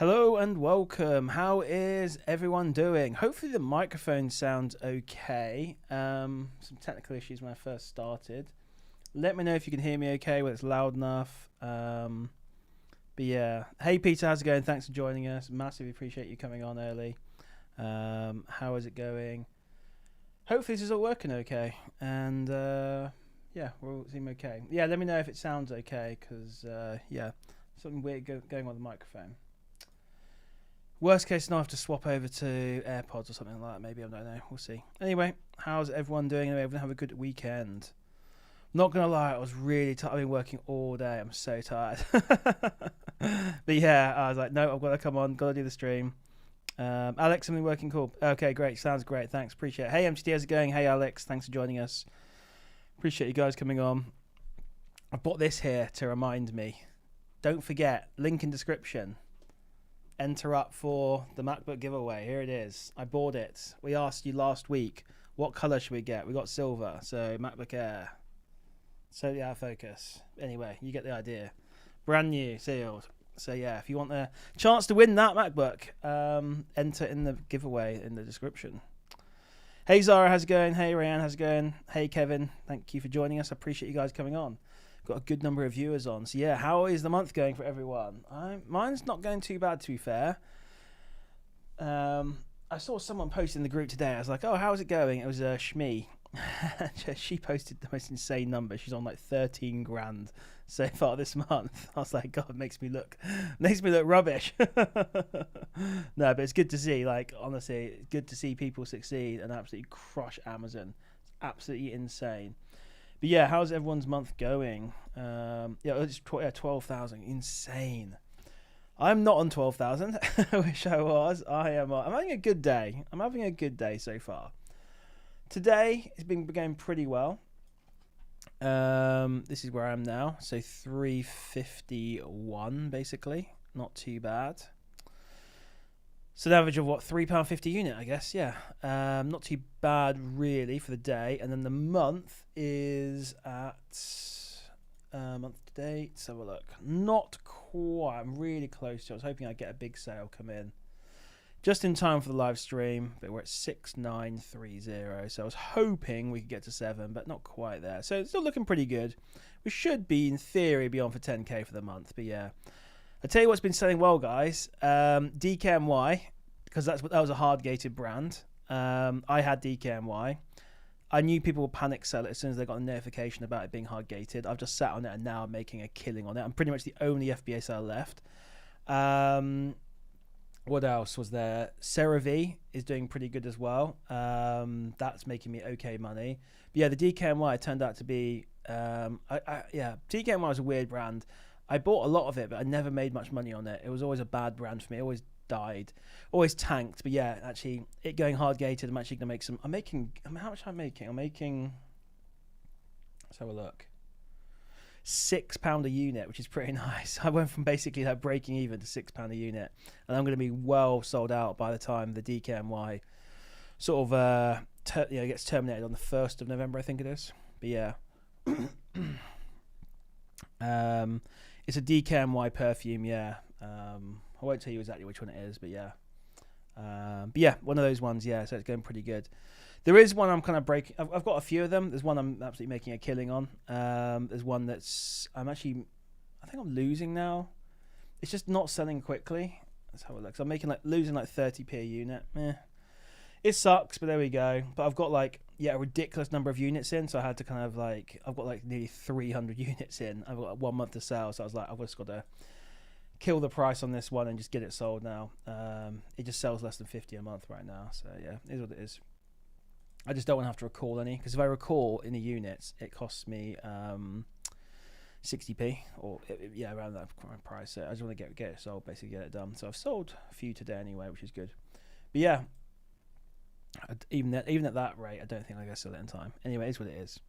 Hello and welcome. How is everyone doing? Hopefully the microphone sounds okay. Some technical issues when I first started. Let me know if you can hear me okay, whether it's loud enough. But yeah, hey Peter, how's it going? Thanks for joining us. Massively appreciate you coming on early. How is it going? Hopefully this is all working okay. And yeah, we'll seem okay. Yeah, let me know if it sounds okay, because yeah, something weird going on with the microphone. Worst case scenario, I have to swap over to AirPods or something like that. Maybe, I don't know. We'll see. Anyway, how's everyone doing? Anyway, everyone have a good weekend. Not going to lie, I was really tired. I've been working all day. I'm so tired. But yeah, I was like, no, I've got to come on. Got to do the stream. Alex, something working cool. Okay, great. Sounds great. Thanks. Appreciate it. Hey, MTD, how's it going? Hey, Alex. Thanks for joining us. Appreciate you guys coming on. I bought this here to remind me. Don't forget, link in description. Enter up for the MacBook giveaway. Here it is. I bought it. We asked you last week, what color should we get? We got silver, so MacBook Air. So yeah, focus. Anyway, you get the idea. Brand new, sealed. So yeah, if you want the chance to win that MacBook, enter in the giveaway in the description. Hey Zara, how's it going? Hey Ryan, how's it going? Hey Kevin, thank you for joining us. I appreciate you guys coming on. Got a good number of viewers on. So yeah, how is the month going for everyone? Mine's not going too bad, to be fair. I saw someone post in the group today. I was like, oh, how's it going? It was Shmi. She posted the most insane number. She's on like 13 grand so far this month. I was like, God, it makes me look rubbish. No, but it's good to see. Like, honestly, it's good to see people succeed and absolutely crush Amazon. It's absolutely insane. But yeah, how's everyone's month going? Yeah, it's 12,000. Insane. I'm not on 12,000. I wish I was. I'm having a good day. I'm having a good day so far. Today, it's been going pretty well. This is where I am now. So 351, basically. Not too bad. So an average of what, £3.50 unit, I guess, yeah. Not too bad really for the day. And then the month is at month to date. Let's have a look. Not quite. I'm really close to it. I was hoping I'd get a big sale come in just in time for the live stream, but we're at 6930. So I was hoping we could get to 7, but not quite there. So it's still looking pretty good. We should be, in theory, be on for 10k for the month. But yeah. I'll tell you what's been selling well, guys. DKNY, because that was a hard-gated brand. I had DKNY. I knew people would panic sell it as soon as they got a notification about it being hard-gated. I've just sat on it and now I'm making a killing on it. I'm pretty much the only FBA seller left. What else was there? CeraVe is doing pretty good as well. That's making me okay money. But yeah, the DKNY turned out to be... yeah, DKNY was a weird brand. I bought a lot of it, but I never made much money on it. It was always a bad brand for me. It always died, always tanked. But yeah, actually, it going hard gated, I'm actually going to make some. How much am I making? I'm making. Let's have a look. £6 a unit, which is pretty nice. I went from basically that breaking even to £6 a unit, and I'm going to be well sold out by the time the DKNY sort of gets terminated on the 1st of November, I think it is. But yeah. It's a DKNY perfume, yeah. I won't tell you exactly which one it is, but yeah. But yeah, one of those ones, yeah, so it's going pretty good. There is one I'm kind of breaking. I've got a few of them. There's one I'm absolutely making a killing on. There's one that's I think I'm losing now. It's just not selling quickly. Let's have a look. So I'm losing 30p a unit. It sucks, but there we go. But I've got a ridiculous number of units in, so I had to kind of I've got nearly 300 units in. I've got 1 month to sell, so I was like, I've just got to kill the price on this one and just get it sold now. It just sells less than 50 a month right now, so yeah, it is what it is. I just don't want to have to recall any, because if I recall any units, it costs me 60p or around that price. So I just want to get it sold, basically get it done. So I've sold a few today anyway, which is good. But yeah. Even at that rate, I don't think I'm going to sell it in time. Anyway, it's what it is.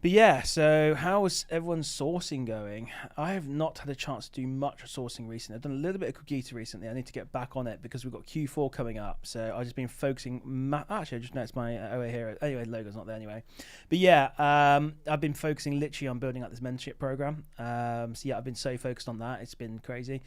But yeah, so how is everyone's sourcing going? I have not had a chance to do much sourcing recently. I've done a little bit of Cogito recently. I need to get back on it because we've got Q4 coming up. So I've just been focusing... Actually, I just noticed my OA here. Anyway, the logo's not there anyway. But yeah, I've been focusing literally on building up this mentorship program. So yeah, I've been so focused on that. It's been crazy.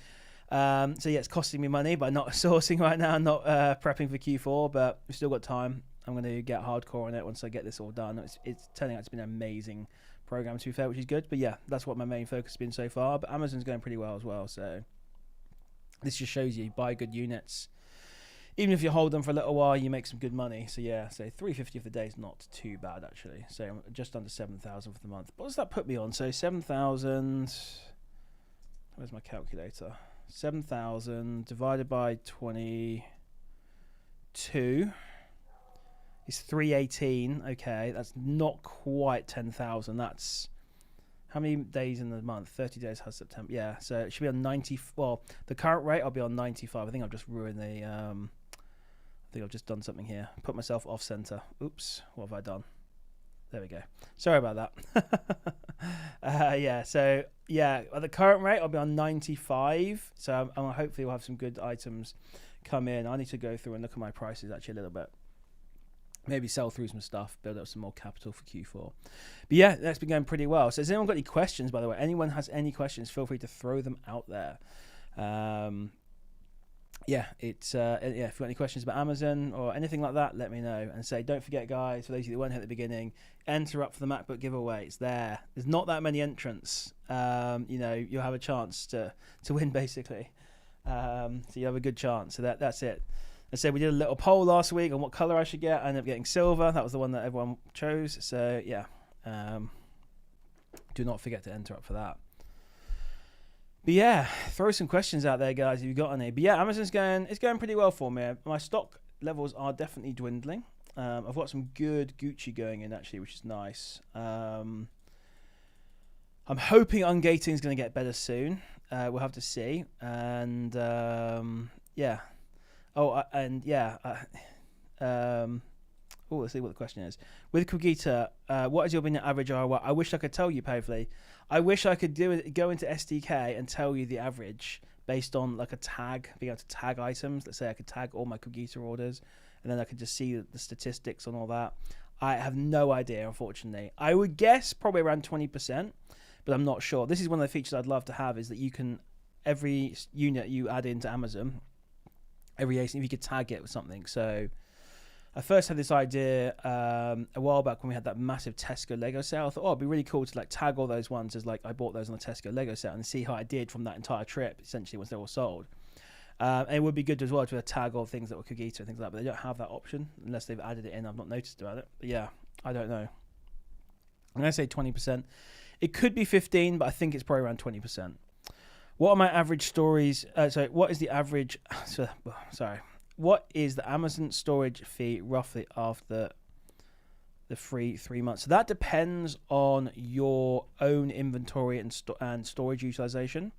So yeah, it's costing me money, but I'm not sourcing right now. I'm not prepping for Q4, but we've still got time. I'm going to get hardcore on it once I get this all done. It's turning out to be an amazing program, to be fair, which is good. But yeah, that's what my main focus has been so far. But Amazon's going pretty well as well. So this just shows you buy good units. Even if you hold them for a little while, you make some good money. So yeah, so 350 for the day is not too bad actually. So I'm just under 7,000 for the month. What does that put me on? So 7,000. Where's my calculator? 7,000 divided by 22 is 318. Okay, that's not quite 10,000. That's how many days in the month? 30 days has September. Yeah, so it should be on 90. Well, the current rate, I'll be on 95. I think I've just ruined the. I think I've just done something here. Put myself off center. Oops, what have I done? There we go. Sorry about that. Yeah, so yeah, at the current rate, I'll be on 95. So I'm hopefully we'll have some good items come in. I need to go through and look at my prices actually a little bit. Maybe sell through some stuff, build up some more capital for Q4. But yeah, that's been going pretty well. So has anyone got any questions, by the way? Anyone has any questions, feel free to throw them out there. Yeah, it's yeah, if you've got any questions about Amazon or anything like that, let me know. And say, don't forget, guys, for those of you that weren't here at the beginning, enter up for the MacBook giveaway. It's there. There's not that many entrants. You know, you'll have a chance to win, basically. So you have a good chance. So that's it. I said we did a little poll last week on what color I should get. I ended up getting silver. That was the one that everyone chose. So yeah, do not forget to enter up for that. But yeah, throw some questions out there, guys, if you've got any. But yeah, Amazon's it's going pretty well for me. My stock levels are definitely dwindling. I've got some good Gucci going in actually, which is nice. I'm hoping ungating is going to get better soon. We'll have to see. And yeah. Oh, and yeah. Let's see what the question is. With Cogita, what is your opinion average ROI? I wish I could tell you, Pavely. I wish I could go into SDK and tell you the average based on like a tag, being able to tag items. Let's say I could tag all my Cogita orders, and then I could just see the statistics on all that. I have no idea, unfortunately. I would guess probably around 20%, but I'm not sure. This is one of the features I'd love to have, is that you can, every unit you add into Amazon, every ASIN, if you could tag it with something. So I first had this idea a while back when we had that massive Tesco Lego sale. I thought, it'd be really cool to like tag all those ones as like I bought those on the Tesco Lego set and see how I did from that entire trip, essentially, once they were sold. And it would be good as well to tag all things that were Cogita and things like that, but they don't have that option unless they've added it in. I've not noticed about it. But yeah, I don't know. I'm going to say 20%. It could be 15, but I think it's probably around 20%. What are my average stories? What is the average? What is the Amazon storage fee roughly after the free 3 months? So that depends on your own inventory and storage utilization.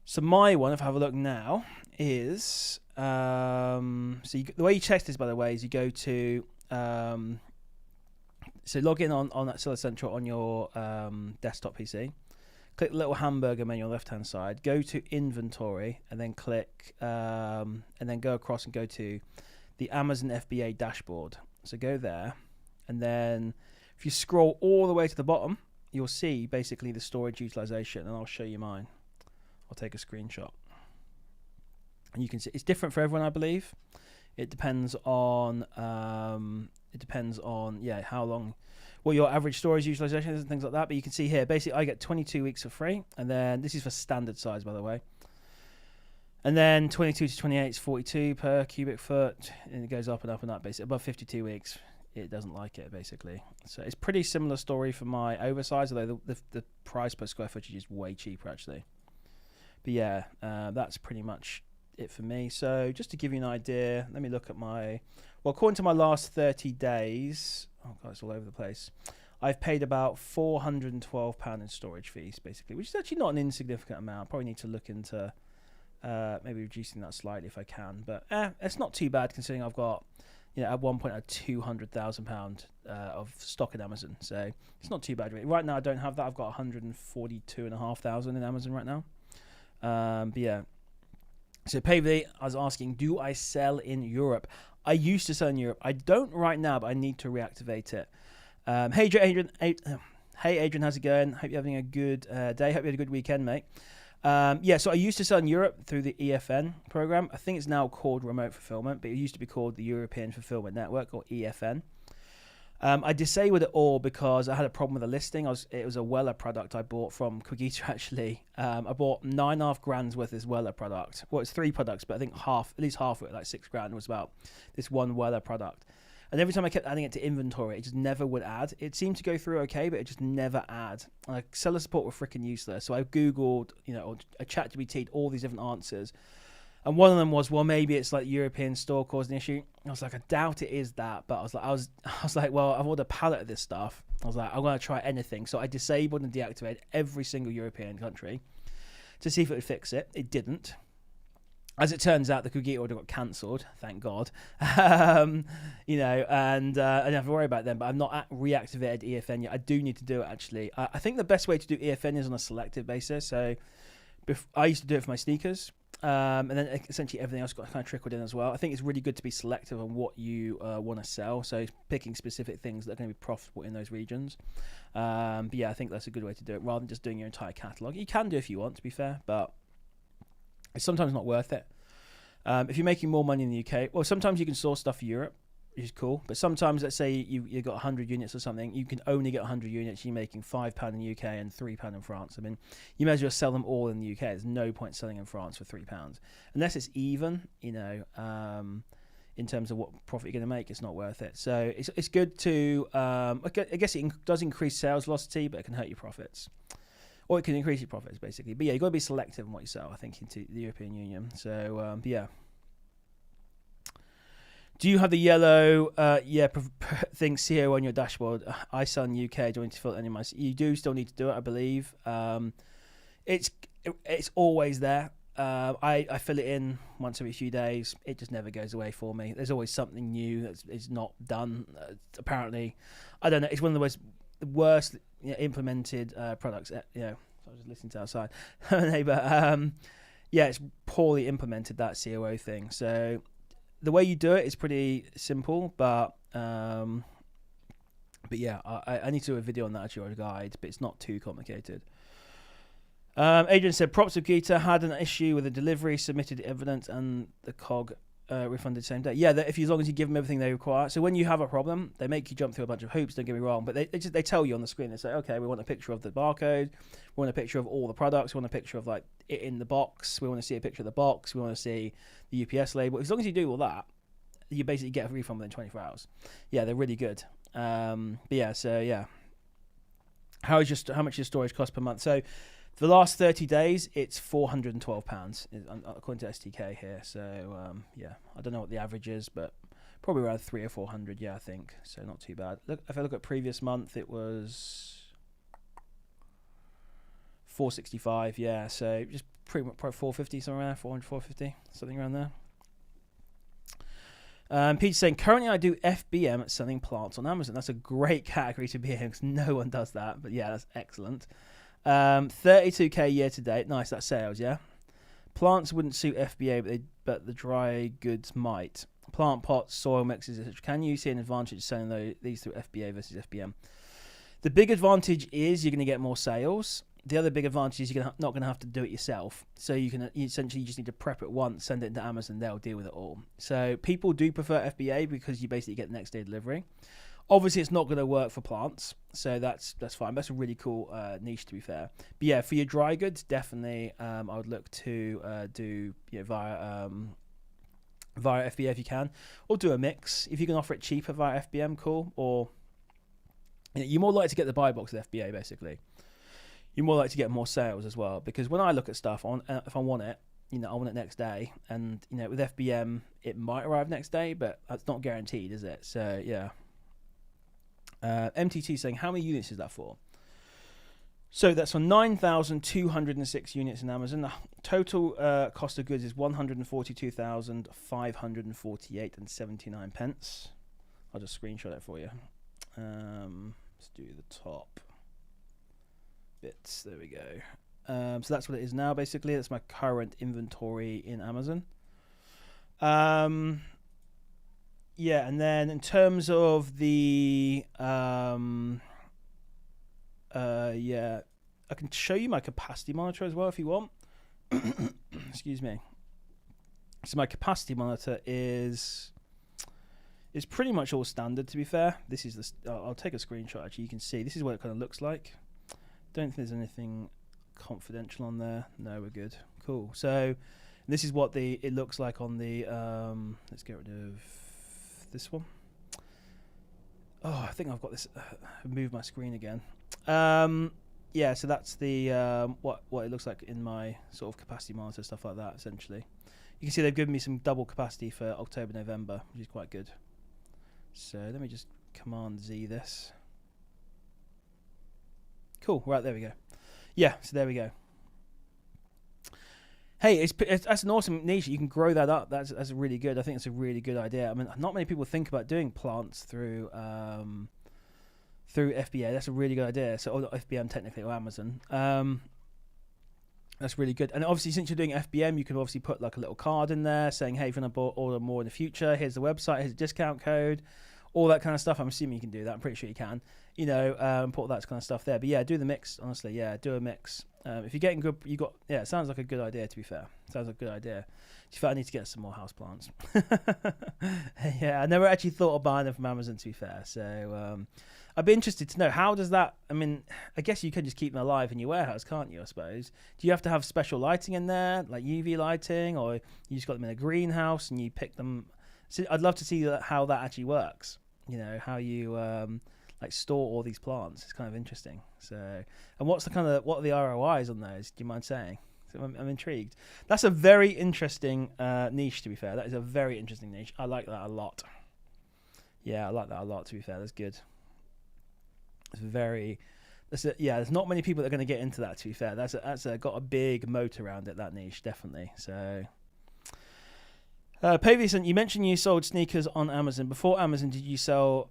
So my one, if I have a look now, is the way you check this, by the way, is you go to so log in on that Seller Central on your desktop PC. Click the little hamburger menu on the left-hand side. Go to inventory and then click, and then go across and go to the Amazon FBA dashboard. So go there, and then if you scroll all the way to the bottom, you'll see basically the storage utilization, and I'll show you mine. I'll take a screenshot, and you can see it's different for everyone, I believe. It depends on how long. What your average storage utilization is and things like that. But you can see here, basically I get 22 weeks for free. And then this is for standard size, by the way. And then 22 to 28 is 42 per cubic foot. And it goes up and up and up, basically. Above 52 weeks, it doesn't like it, basically. So it's pretty similar story for my oversize, although the price per square footage is way cheaper, actually. But yeah, that's pretty much it for me. So just to give you an idea, let me look at according to my last 30 days, oh god, it's all over the place, I've paid about £412 in storage fees, basically, which is actually not an insignificant amount. Probably need to look into maybe reducing that slightly if I can, but it's not too bad considering I've got, at one point I had £200,000 of stock in Amazon, so it's not too bad. Right now I don't have that. I've got 142,500 in Amazon right now. But yeah. So Pavely, I was asking, do I sell in Europe? I used to sell in Europe. I don't right now, but I need to reactivate it. Hey Adrian, how's it going? Hope you're having a good day. Hope you had a good weekend, mate. Yeah, so I used to sell in Europe through the EFN program. I think it's now called Remote Fulfillment, but it used to be called the European Fulfillment Network, or EFN. I disabled it all because I had a problem with the listing. It was a Weller product I bought from Quigita, actually. I bought 9.5 grand's worth of this Weller product. Well, it's 3 products, but I think at least half of it, like 6 grand, was about this one Weller product. And every time I kept adding it to inventory, it just never would add. It seemed to go through okay, but it just never add. Like, seller support were freaking useless. So I Googled, or I ChatGPT'd all these different answers. And one of them was, well, maybe it's like European store causing the issue. I was like, I doubt it is that. But I was like, well, I've ordered a pallet of this stuff. I was like, I'm going to try anything. So I disabled and deactivated every single European country to see if it would fix it. It didn't. As it turns out, the Quigita order got cancelled, thank God. And I don't have to worry about them, but I've not reactivated EFN yet. I do need to do it, actually. I think the best way to do EFN is on a selective basis. So I used to do it for my sneakers, and then essentially everything else got kind of trickled in as well. I think it's really good to be selective on what you want to sell, so picking specific things that are going to be profitable in those regions. But yeah, I think that's a good way to do it, rather than just doing your entire catalogue. You can do if you want, to be fair, but it's sometimes not worth it. If you're making more money in the UK, well, sometimes you can source stuff for Europe, which is cool. But sometimes, let's say you got 100 units or something, you can only get 100 units. You're making £5 in the UK and £3 in France. I mean, you may as well sell them all in the UK. There's no point selling in France for £3 unless it's even. In terms of what profit you're going to make, it's not worth it. So it's good to. I guess it does increase sales velocity, but it can hurt your profits. Or it can increase your profits, basically. But yeah, you've got to be selective in what you sell, I think, into the European Union. So, yeah. Do you have the yellow thing CO on your dashboard? I sell in the UK. Do you want to fill any of my... You do still need to do it, I believe. It's always there. I fill it in once every few days. It just never goes away for me. There's always something new that's not done. Apparently, I don't know. It's one of the worst implemented products. So I was just listening to outside neighbor. It's poorly implemented, that COO thing. So the way you do it is pretty simple, but yeah, I need to do a video on that, actually, or a guide, but it's not too complicated. Adrian said, props of Gita had an issue with the delivery, submitted evidence, and the COG refunded same day. Yeah, as long as you give them everything they require. So when you have a problem, they make you jump through a bunch of hoops, don't get me wrong, but they tell you on the screen. They say, okay, we want a picture of the barcode, we want a picture of all the products, we want a picture of like it in the box, we want to see a picture of the box, we want to see the UPS label. As long as you do all that, you basically get a refund within 24 hours. Yeah, they're really good. But yeah, so yeah. How much your storage cost per month? So for the last 30 days, it's £412, according to STK here. So, yeah, I don't know what the average is, but probably around 300 or 400, yeah, I think. So not too bad. Look, if I look at previous month, it was 465, yeah. So just pretty much probably 450, somewhere around 400, 450, something around there. Pete's saying, currently I do FBM at selling plants on Amazon. That's a great category to be in because no one does that. But yeah, that's excellent. 32k year to date. Nice, that's sales, yeah. Plants wouldn't suit FBA, but the dry goods might. Plant pots, soil mixes, etc. Can you see an advantage selling these through FBA versus FBM? The big advantage is you're going to get more sales. The other big advantage is you're not going to have to do it yourself. So you essentially just need to prep it once, send it into Amazon, they'll deal with it all. So people do prefer FBA because you basically get the next day delivery. Obviously, it's not going to work for plants, so that's fine. That's a really cool niche, to be fair. But yeah, for your dry goods, definitely, I would look to do via FBA if you can, or do a mix. If you can offer it cheaper via FBM, cool. Or you're more likely to get the buy box with FBA, basically. You're more likely to get more sales as well, because when I look at stuff on, if I want it, I want it next day, and with FBM, it might arrive next day, but that's not guaranteed, is it? So yeah. MTT saying, how many units is that for? So that's for 9,206 units in Amazon. The total cost of goods is 142,548 pence. I'll just screenshot it for you. Let's do the top bits. There we go. So that's what it is now, basically. That's my current inventory in Amazon. Yeah, and then in terms of the yeah, I can show you my capacity monitor as well if you want. excuse me. So my capacity monitor is pretty much all standard, to be fair. This is I'll take a screenshot. Actually, you can see this is what it kind of looks like. Don't think there's anything confidential on there. No, we're good. Cool. So this is what it looks like on the. Let's get rid of this one. Oh, I think I've got this. Move my screen again. Yeah, so that's the what it looks like in my sort of capacity monitor, stuff like that. Essentially, you can see they've given me some double capacity for October, November, which is quite good. So let me just Command Z this. Cool. Right, there we go. Yeah, so there we go. Hey, that's an awesome niche. You can grow that up. That's really good. I think it's a really good idea. I mean, not many people think about doing plants through FBA. That's a really good idea. So, or FBM technically, or Amazon. That's really good. And obviously, since you're doing FBM, you can obviously put like a little card in there saying, hey, if you want to order more in the future, here's the website, here's a discount code, all that kind of stuff. I'm assuming you can do that. I'm pretty sure you can. You know, put all that kind of stuff there. But yeah, do the mix, honestly. Yeah, do a mix. If you're getting good, it sounds like a good idea, to be fair. Sounds like a good idea. In fact, I need to get some more house plants. Yeah, I never actually thought of buying them from Amazon, to be fair. So I'd be interested to know, how does that, I mean, I guess you can just keep them alive in your warehouse, can't you, I suppose? Do you have to have special lighting in there, like UV lighting, or you just got them in a greenhouse and you pick them? So I'd love to see how that actually works. You know, how you like store all these plants. It's kind of interesting. So, and what are the ROIs on those? Do you mind saying? So I'm intrigued. That's a very interesting niche, to be fair. That is a very interesting niche. I like that a lot. Yeah, I like that a lot, to be fair. That's good. It's there's not many people that are going to get into that, to be fair. That's got a big moat around it, that niche, definitely. So, Pavison, you mentioned you sold sneakers on Amazon. Before Amazon, did you sell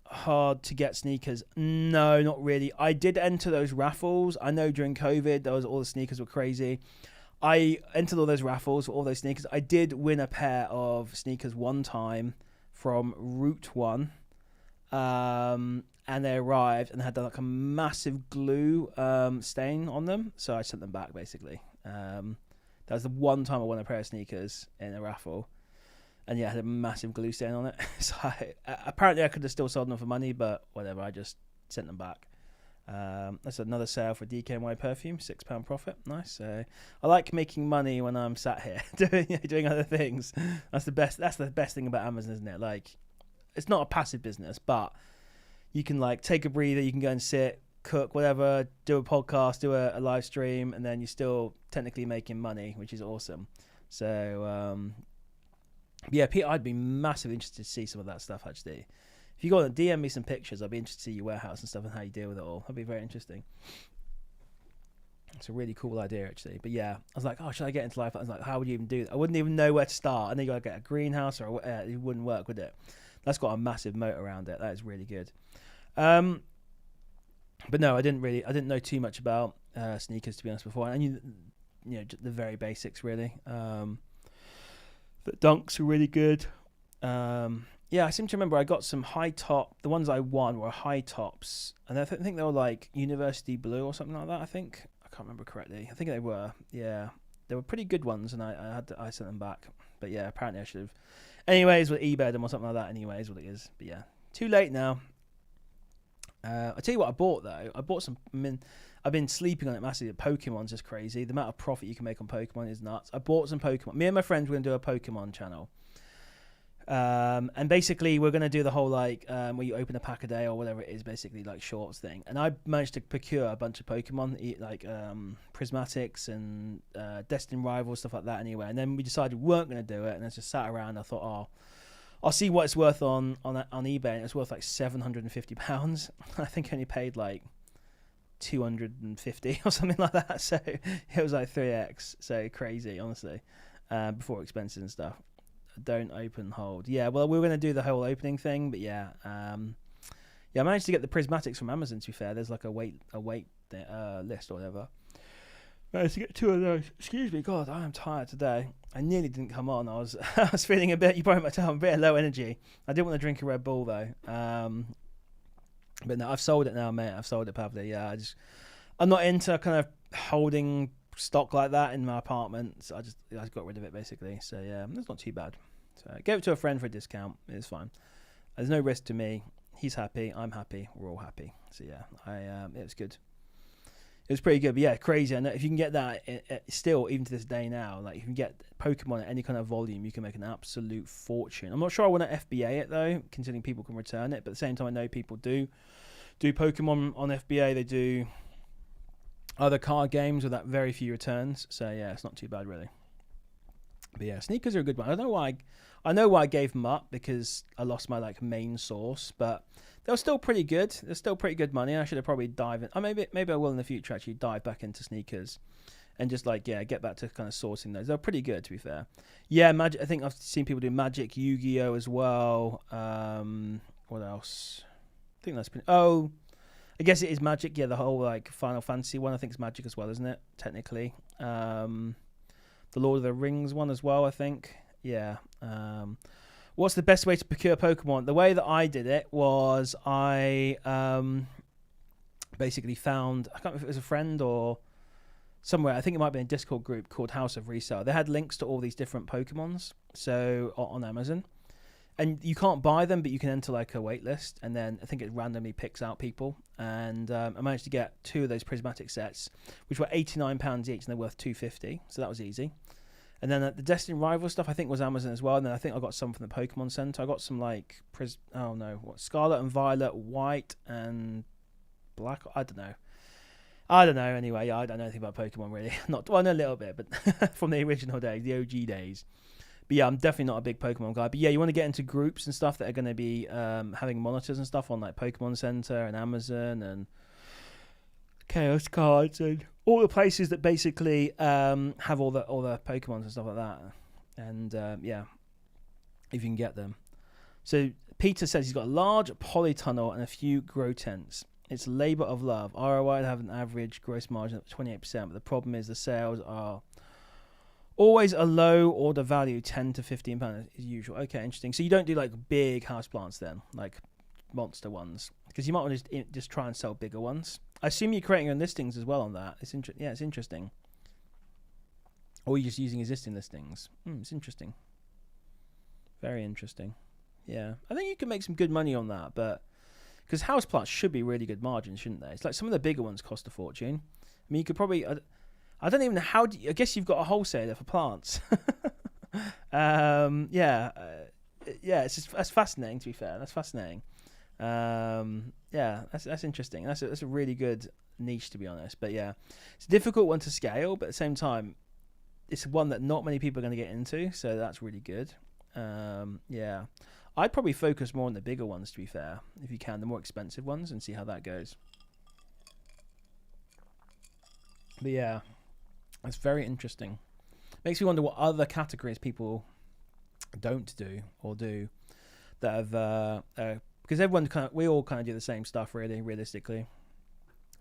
hard to get sneakers? No, not really. I did enter those raffles. I know during COVID, all the sneakers were crazy. I entered all those raffles for all those sneakers. I did win a pair of sneakers one time from Route One. And they arrived and had like a massive glue stain on them, so I sent them back basically. That was the one time I won a pair of sneakers in a raffle, and yeah, I had a massive glue stain on it. So apparently I could have still sold them for money, but whatever, I just sent them back. That's another sale for DKNY perfume, £6 profit. Nice. So I like making money when I'm sat here doing other things. That's the best thing about Amazon, isn't it? Like, it's not a passive business, but you can like take a breather, you can go and sit, cook, whatever, do a podcast, do a live stream, and then you're still technically making money, which is awesome. So, yeah, Peter, I'd be massively interested to see some of that stuff, actually. If you go and DM me some pictures, I'd be interested to see your warehouse and stuff and how you deal with it all. That'd be very interesting. It's a really cool idea, actually. But yeah, I was like, oh, should I get into life? I was like, how would you even do that? I wouldn't even know where to start. And then you got to get a greenhouse, or it wouldn't work, would it? That's got a massive moat around it. That is really good. But no, I didn't know too much about sneakers, to be honest, before. I knew, the very basics, really. The Dunks are really good. Yeah, I seem to remember I got some high top. The ones I won were high tops, and I think they were like University Blue or something like that. I can't remember correctly. I think they were. Yeah, they were pretty good ones, and I sent them back. But yeah, apparently I should have. Anyways, with eBay them or something like that. Anyways, what it is. But yeah, too late now. I tell you what I bought though. I bought some. I've been sleeping on it massively. Pokemon's just crazy. The amount of profit you can make on Pokemon is nuts. I bought some Pokemon. Me and my friends were going to do a Pokemon channel. And basically we're going to do the whole like where you open a pack a day or whatever it is, basically like shorts thing. And I managed to procure a bunch of Pokemon, like Prismatics and Destined Rivals, stuff like that anyway. And then we decided we weren't going to do it, and I just sat around. I thought, oh, I'll see what it's worth on eBay, and it's worth like £750. I think I only paid like 250 or something like that. So it was like 3x. So crazy, honestly, before expenses and stuff. Don't open hold. Yeah, well, we were going to do the whole opening thing, but yeah, I managed to get the Prismatics from Amazon. To be fair, there's like a wait list or whatever. Managed to get 2 of those. Excuse me, God, I am tired today. I nearly didn't come on. I was feeling a bit. You probably might tell I'm a bit low energy. I didn't want to drink a Red Bull though. But no, I've sold it now, mate. I've sold it, Pavli. Yeah, I'm not into kind of holding stock like that in my apartment, so I just got rid of it basically. So yeah, it's not too bad. So I gave it to a friend for a discount. It's fine. There's no risk to me. He's happy. I'm happy. We're all happy. So yeah, it was good. It was pretty good, but yeah, crazy. And if you can get that, still even to this day now, like if you can get Pokemon at any kind of volume, you can make an absolute fortune. I'm not sure I want to FBA it though, considering people can return it. But at the same time, I know people do Pokemon on FBA. They do other card games with that very few returns. So yeah, it's not too bad really. But yeah, sneakers are a good one. I know why I gave them up, because I lost my like main source, but they were still pretty good. They're still pretty good money. I should have probably dived in. Maybe I will in the future actually dive back into sneakers and just like get back to kind of sourcing those. They're pretty good, to be fair. Yeah, Magic. I think I've seen people do Magic, Yu-Gi-Oh as well. What else? I think that's pretty. Oh, I guess it is Magic. Yeah, the whole like Final Fantasy one. I think it's Magic as well, isn't it? Technically, the Lord of the Rings one as well. I think. Yeah. What's the best way to procure Pokemon? The way that I did it was I basically found, I can't remember if it was a friend or somewhere, I think it might be a Discord group called House of Resale. They had links to all these different Pokemons, so on Amazon. And you can't buy them, but you can enter like a wait list, and then I think it randomly picks out people. And I managed to get 2 of those prismatic sets, which were £89 each, and they're worth $2.50, so that was easy. And then the Destiny Rival stuff, I think, was Amazon as well. And then I think I got some from the Pokemon Center. I got some like Scarlet and Violet, White and Black. I don't know. Anyway, yeah, I don't know anything about Pokemon really. I know a little bit, but from the original days, the OG days. But yeah, I'm definitely not a big Pokemon guy. But yeah, you want to get into groups and stuff that are going to be having monitors and stuff on like Pokemon Center and Amazon and Chaos Cards and all the places that basically have all the Pokemons and stuff like that. And yeah, if you can get them. So Peter says he's got a large polytunnel and a few grow tents. It's labor of love. ROI have an average gross margin of 28%, but the problem is the sales are always a low order value, £10 to £15 is usual. Okay, interesting. So you don't do like big house plants then, like monster ones, because you might want to just try and sell bigger ones. I assume you're creating your own listings as well on that. It's interesting. Or you're just using existing listings. It's interesting. Very interesting. Yeah, I think you can make some good money on that, but because houseplants should be really good margins, shouldn't they? It's like some of the bigger ones cost a fortune. I mean, you could probably. I don't even know how. I guess you've got a wholesaler for plants. Yeah, that's fascinating. To be fair, that's fascinating. Yeah, that's interesting. That's a really good niche, to be honest. But yeah, it's a difficult one to scale, but at the same time, it's one that not many people are going to get into. So that's really good. Yeah, I'd probably focus more on the bigger ones, to be fair, if you can, the more expensive ones, and see how that goes. But yeah, that's very interesting. Makes me wonder what other categories people don't do or do that have because we all kind of do the same stuff, really, realistically.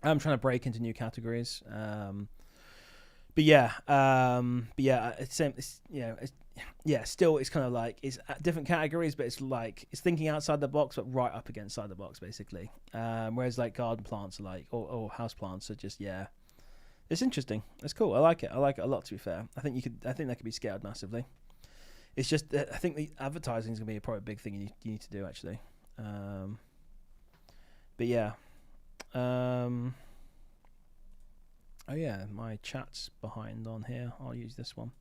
I'm trying to break into new categories, but yeah, still it's kind of like it's different categories, but it's like it's thinking outside the box, but right up against inside the box, basically. Whereas like garden plants are like or house plants are just it's interesting. It's cool. I like it a lot, to be fair. I think that could be scaled massively. It's just I think the advertising is going to be probably a big thing you need to do, actually. But yeah. Oh yeah, my chat's behind on here. I'll use this one.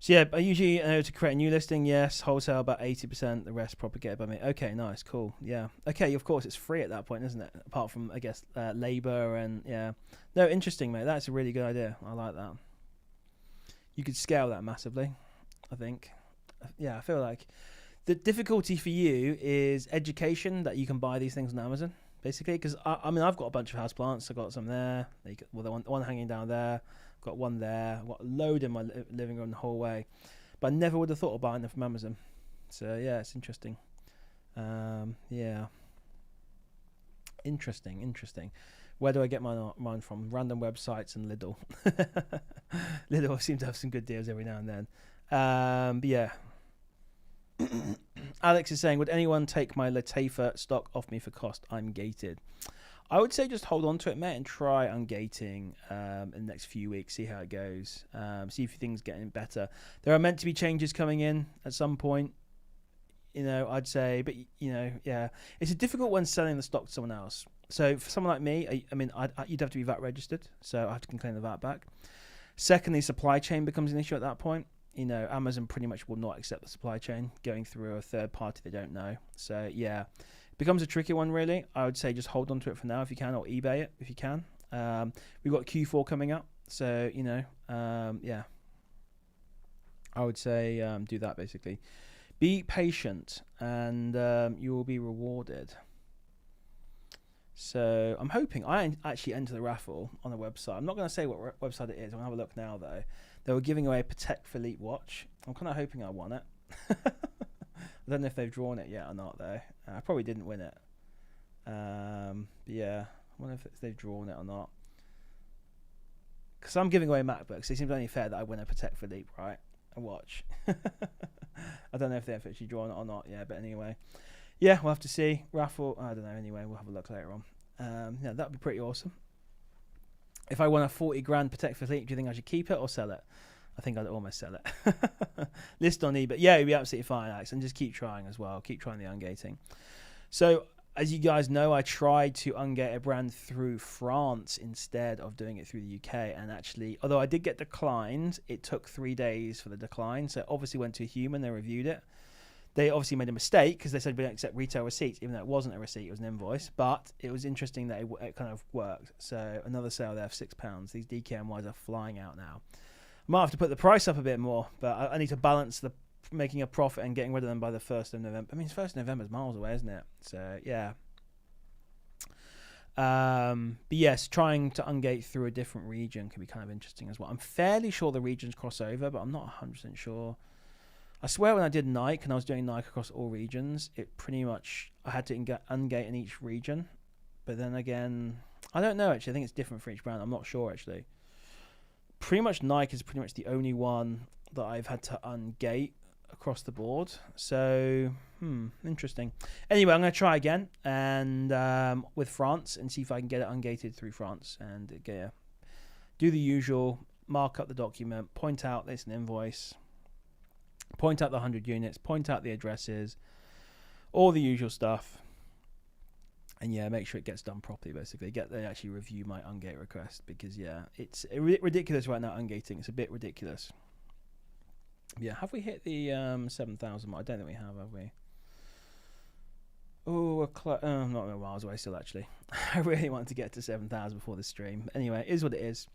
So yeah, I usually to create a new listing, yes, wholesale about 80%, the rest propagated by me. Okay, nice, cool, yeah. Okay, of course, it's free at that point, isn't it? Apart from, I guess, labor and, yeah. No, interesting, mate. That's a really good idea. I like that. You could scale that massively, I think. Yeah, I feel like the difficulty for you is education, that you can buy these things on Amazon, basically. Because, I mean, I've got a bunch of houseplants. I've got some there. The one hanging down there. Got one there. Got a load in my living room the whole way. But I never would have thought of buying them from Amazon. So, yeah, it's interesting. Yeah. Interesting. Where do I get mine from? Random websites and Lidl. Lidl seems to have some good deals every now and then. But yeah. Alex is saying, would anyone take my Latifa stock off me for cost? I'm gated. I would say just hold on to it, mate, and try ungating in the next few weeks. See how it goes. See if things getting better. There are meant to be changes coming in at some point. I'd say, but yeah, it's a difficult one selling the stock to someone else. So for someone like me, you'd have to be VAT registered, so I have to claim the VAT back. Secondly, supply chain becomes an issue at that point. Amazon pretty much will not accept the supply chain going through a third party they don't know. So yeah, it becomes a tricky one really. I would say just hold on to it for now if you can, or eBay it if you can. We've got Q4 coming up, so yeah, I would say do that basically. Be patient, and you will be rewarded. So I'm hoping I actually enter the raffle on the website. I'm not going to say what website it is. I'm going to have a look now, though. They were giving away a Patek Philippe watch. I'm kind of hoping I won it. I don't know if they've drawn it yet or not, though. I probably didn't win it. But yeah, I wonder if they've drawn it or not. Because I'm giving away MacBooks. It seems only fair that I win a Patek Philippe, right? A watch. I don't know if they've actually drawn it or not. Yeah, but anyway. Yeah, we'll have to see. Raffle, I don't know. Anyway, we'll have a look later on. Yeah, that'd be pretty awesome. If I won a 40 grand Patek Philippe, do you think I should keep it or sell it? I think I'd almost sell it. List on eBay. Yeah, it'd be absolutely fine, Alex. And just keep trying as well. Keep trying the ungating. So, as you guys know, I tried to ungate a brand through France instead of doing it through the UK. And actually, although I did get declined, it took 3 days for the decline. So, it obviously went to a human. They reviewed it. They obviously made a mistake because they said we don't accept retail receipts, even though it wasn't a receipt, it was an invoice. But it was interesting that it kind of worked. So another sale there for £6. These DKNYs are flying out now. I might have to put the price up a bit more, but I need to balance the making a profit and getting rid of them by the 1st of November. I mean, 1st of November is miles away, isn't it? So, yeah. But yes, trying to ungate through a different region can be kind of interesting as well. I'm fairly sure the regions cross over, but I'm not 100% sure. I swear when I did Nike and I was doing Nike across all regions, it pretty much, I had to ungate in each region. But then again, I don't know actually. I think it's different for each brand. I'm not sure actually. Pretty much Nike is pretty much the only one that I've had to ungate across the board. So, interesting. Anyway, I'm going to try again and with France and see if I can get it ungated through France and do the usual, mark up the document, point out it's an invoice. Point out the 100 units, point out the addresses, all the usual stuff. And yeah, make sure it gets done properly, basically. They actually review my ungate request because, yeah, it's ridiculous right now, ungating. It's a bit ridiculous. Yeah, have we hit the 7,000 mark? I don't think we have we? Oh, I'm not miles away still, actually. I really want to get to 7,000 before the stream. Anyway, it is what it is.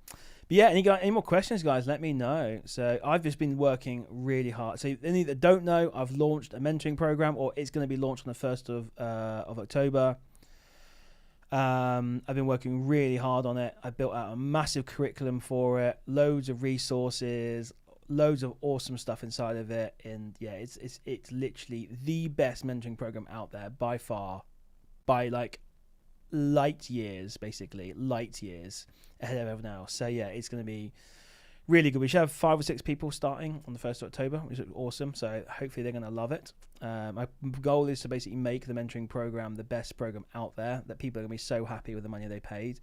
But yeah, any more questions, guys, let me know. So I've just been working really hard. So any that don't know, I've launched a mentoring program, or it's going to be launched on the 1st of October. I've been working really hard on it. I built out a massive curriculum for it, loads of resources, loads of awesome stuff inside of it, and yeah, it's literally the best mentoring program out there by far, by like light years, basically light years ahead of everyone else. So yeah, it's going to be really good. We should have 5 or 6 people starting on the 1st of October, which is awesome. So hopefully they're going to love it. My goal is to basically make the mentoring program the best program out there, that people are going to be so happy with the money they paid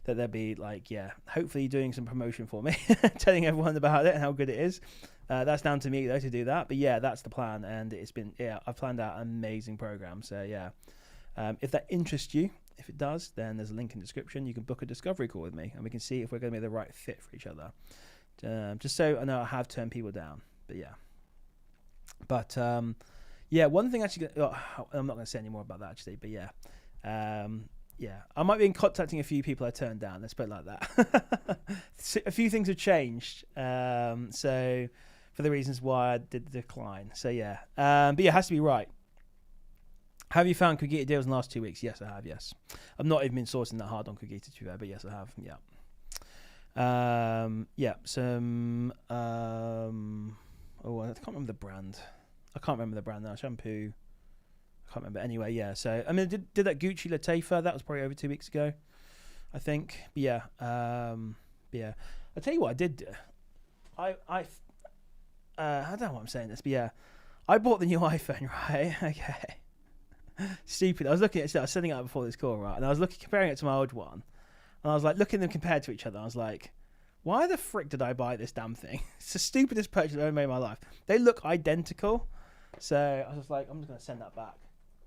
that they'll be like, yeah, hopefully doing some promotion for me, telling everyone about it and how good it is. That's down to me though to do that. But yeah, that's the plan. And it's been, I've planned out an amazing program. So yeah, if that interests you, if it does, then there's a link in the description. You can book a discovery call with me and we can see if we're going to be the right fit for each other. Just so I know I have turned people down. But yeah. But yeah, one thing actually, I'm not going to say any more about that actually, but yeah. Yeah, I might be contacting a few people I turned down. Let's put it like that. A few things have changed. So for the reasons why I did the decline. So yeah. But yeah, it has to be right. Have you found Cogito deals in the last 2 weeks? Yes, I have. Yes. I've not even been sourcing that hard on Cogito to be fair, but yes, I have. Yeah. Yeah. Some. Oh, I can't remember the brand. I can't remember the brand now. Shampoo. I can't remember. Anyway, yeah. So I mean, I did that Gucci Latefa. That was probably over 2 weeks ago, I think. But yeah. Yeah. I'll tell you what I did do. I don't know what I'm saying this, but yeah, I bought the new iPhone, right? Okay. Stupid. I was looking at it. I was setting it up before this call, right? And I was comparing it to my old one. And I was like, looking at them compared to each other. I was like, why the frick did I buy this damn thing? It's the stupidest purchase I've ever made in my life. They look identical. So I was just like, I'm just going to send that back.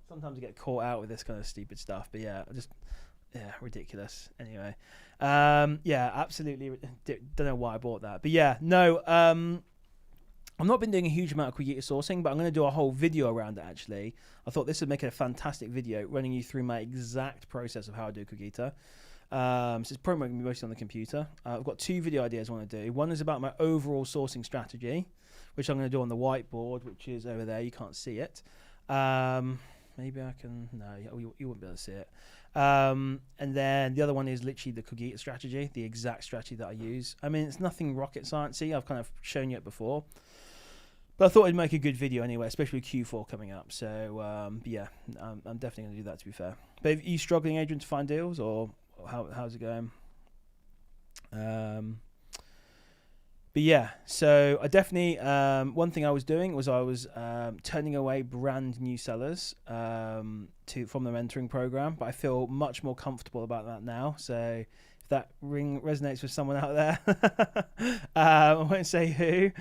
Sometimes I get caught out with this kind of stupid stuff. But yeah, ridiculous. Anyway, yeah, absolutely. Don't know why I bought that. But yeah, no, I've not been doing a huge amount of Cogito sourcing, but I'm going to do a whole video around it, actually. I thought this would make it a fantastic video running you through my exact process of how I do Cogito. So it's probably going to be mostly on the computer. I've got 2 video ideas I want to do. One is about my overall sourcing strategy, which I'm going to do on the whiteboard, which is over there. You can't see it. Maybe I can... No, you won't be able to see it. And then the other one is literally the Cogito strategy, the exact strategy that I use. I mean, it's nothing rocket sciencey. I've kind of shown you it before. But I thought I'd make a good video anyway, especially with Q4 coming up. So, yeah, I'm definitely going to do that, to be fair. But are you struggling, Adrian, to find deals, or how's it going? But yeah, so I definitely, one thing I was doing was I was turning away brand new sellers from the mentoring program, but I feel much more comfortable about that now. So if that resonates with someone out there, I won't say who.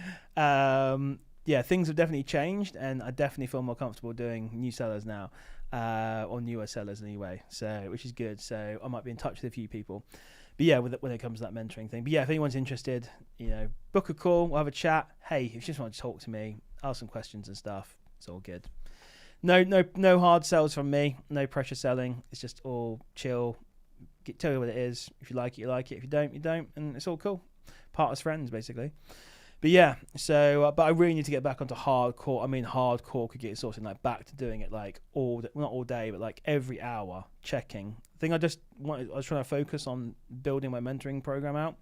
Yeah, things have definitely changed, and I definitely feel more comfortable doing new sellers now, or newer sellers anyway. So, which is good. So I might be in touch with a few people. But yeah, when it comes to that mentoring thing. But yeah, if anyone's interested, book a call, we'll have a chat. Hey, if you just want to talk to me, ask some questions and stuff, it's all good. No hard sells from me. No pressure selling. It's just all chill. Tell you what it is. If you like it, you like it. If you don't, you don't. And it's all cool. Part as friends, basically. But yeah, so, but I really need to get back onto hardcore Cogito sourcing, like back to doing it like not all day, but like every hour checking. I think I was trying to focus on building my mentoring program out.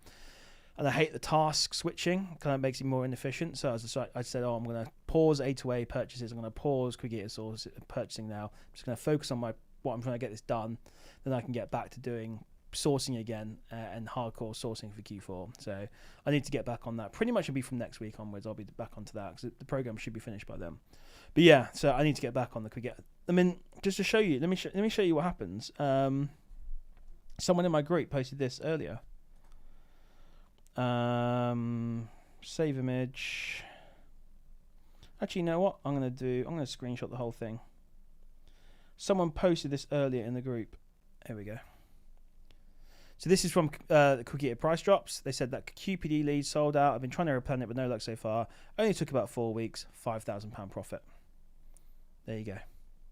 And I hate the task switching, kind of makes it more inefficient. So I said, I'm going to pause A2A purchases. I'm going to pause Cogito source purchasing now. I'm just going to focus on what I'm trying to get this done. Then I can get back to doing sourcing again and hardcore sourcing for Q4. So I need to get back on that. Pretty much it'll be from next week onwards. I'll be back onto that because the program should be finished by then. But yeah, so I need to get back on the Cogito. I mean, just to show you, let me show you what happens. Someone in my group posted this earlier. Save image. Actually, you know what? I'm going to screenshot the whole thing. Someone posted this earlier in the group. Here we go. So this is from the Cogito price drops. They said that QPD leads sold out. I've been trying to replan it, but no luck so far. Only took about 4 weeks. £5,000 profit. There you go.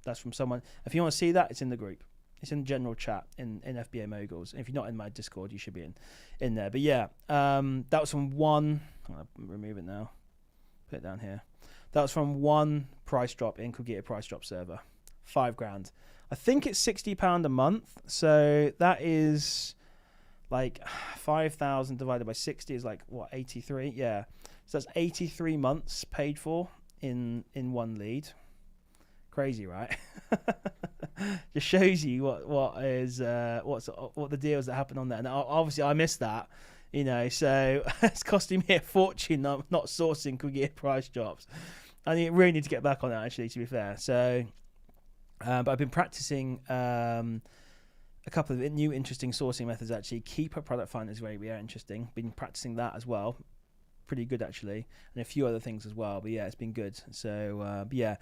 That's from someone. If you want to see that, it's in the group. It's in general chat in FBA Moguls. If you're not in my Discord, you should be in there. But yeah, that was from one. I'll remove it now. Put it down here. That was from one price drop in Cogito price drop server. $5,000. I think it's £60 a month. So that is like 5,000 divided by 60 is like what, 83? Yeah. So that's 83 months paid for in one lead. Crazy, right? Just shows you what the deals that happen on there. And obviously I missed that, so it's costing me a fortune not sourcing Cogito price drops. I really need to get back on that, actually, to be fair. So, but I've been practicing a couple of new interesting sourcing methods, actually. Keeper product finder is very interesting. Been practicing that as well. Pretty good, actually. And a few other things as well. But yeah, it's been good. So, but yeah.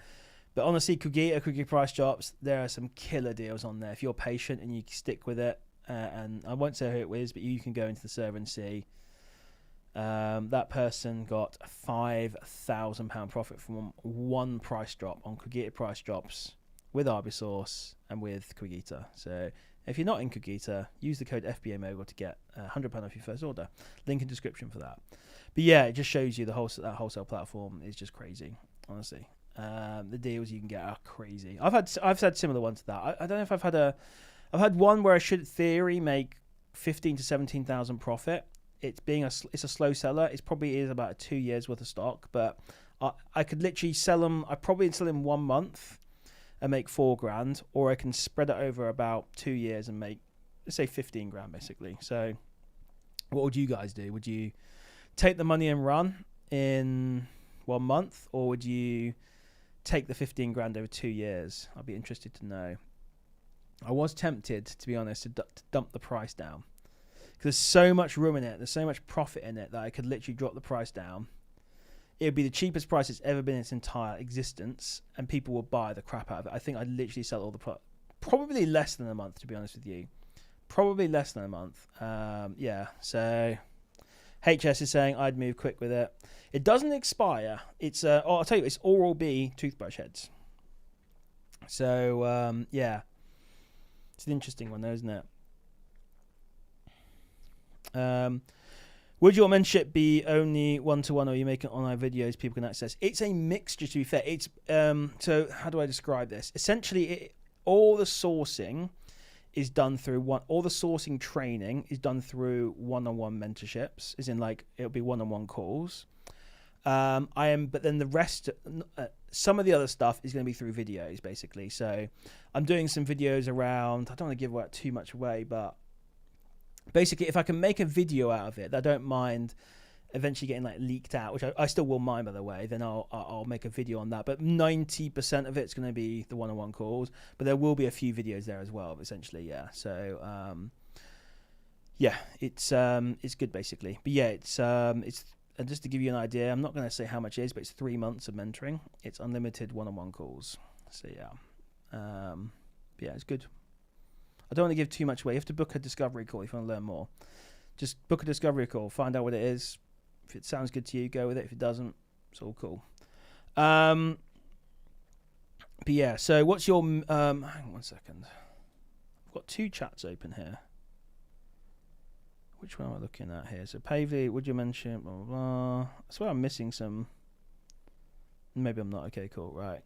But honestly, Cogito price drops, there are some killer deals on there. If you're patient and you stick with it, and I won't say who it was, but you can go into the server and see. That person got a £5,000 profit from one price drop on Cogito price drops with Arbisource and with Cogito. So if you're not in Cogito, use the code FBA Mogul to get £100 off your first order. Link in description for that. But yeah, it just shows you that wholesale platform is just crazy, honestly. The deals you can get are crazy. I've had similar ones to that. I don't know if I've had one where I should, in theory, make 15 to 17,000 profit. It's a slow seller. It probably is about 2 years worth of stock, but I could literally sell them. I probably sell them 1 month and make $4,000, or I can spread it over about 2 years and make, let's say, $15,000 basically. So, what would you guys do? Would you take the money and run in 1 month, or would you take the 15 grand over 2 years? I'd be interested to know. I was tempted, to be honest, to dump the price down. Because there's so much room in it. There's so much profit in it that I could literally drop the price down. It would be the cheapest price it's ever been in its entire existence. And people will buy the crap out of it. I think I'd literally sell all the probably less than a month, to be honest with you. Probably less than a month. Yeah, so HS is saying I'd move quick with it. It doesn't expire. It's I'll tell you, it's Oral-B toothbrush heads. So yeah, it's an interesting one, though, isn't it? Would your mentorship be only one-to-one, or are you making online videos people can access? It's a mixture, to be fair. It's so how do I describe this? Essentially, all the sourcing is done through all the sourcing training is done through one-on-one mentorships, as in like it'll be one-on-one calls. But then the rest, some of the other stuff is going to be through videos, basically. So I'm doing some videos around, I don't want to give too much away, but basically if I can make a video out of it, I don't mind eventually getting like leaked out, which I still will mind, by the way, then I'll make a video on that. But 90% of it's going to be the one-on-one calls, but there will be a few videos there as well, essentially. Yeah. So, yeah, it's good basically. But yeah, it's just to give you an idea, I'm not going to say how much it is, but it's 3 months of mentoring. It's unlimited one-on-one calls. So yeah. Yeah, it's good. I don't want to give too much away. You have to book a discovery call if you want to learn more. Just book a discovery call, find out what it is. If it sounds good to you, go with it. If it doesn't, it's all cool. But yeah, so what's your... hang on 1 second. I've got 2 chats open here. Which one am I looking at here? So Pavey, would you mention... Blah, blah, blah. I swear I'm missing some... Maybe I'm not. Okay, cool. Right.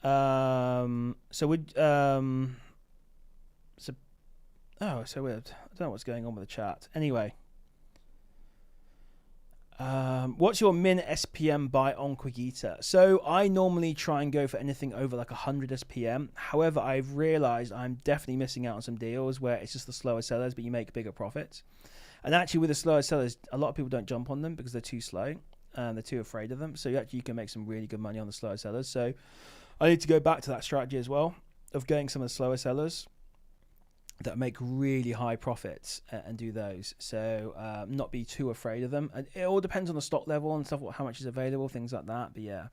So would... so... Oh, so weird. I don't know what's going on with the chat. Anyway... what's your min SPM buy on Quigita? So I normally try and go for anything over like 100 SPM. However, I've realized I'm definitely missing out on some deals where it's just the slower sellers, but you make bigger profits. And actually with the slower sellers, a lot of people don't jump on them because they're too slow and they're too afraid of them. So you can make some really good money on the slower sellers. So I need to go back to that strategy as well of getting some of the slower sellers that make really high profits and do those. So not be too afraid of them. And it all depends on the stock level and stuff, how much is available, things like that. But yeah.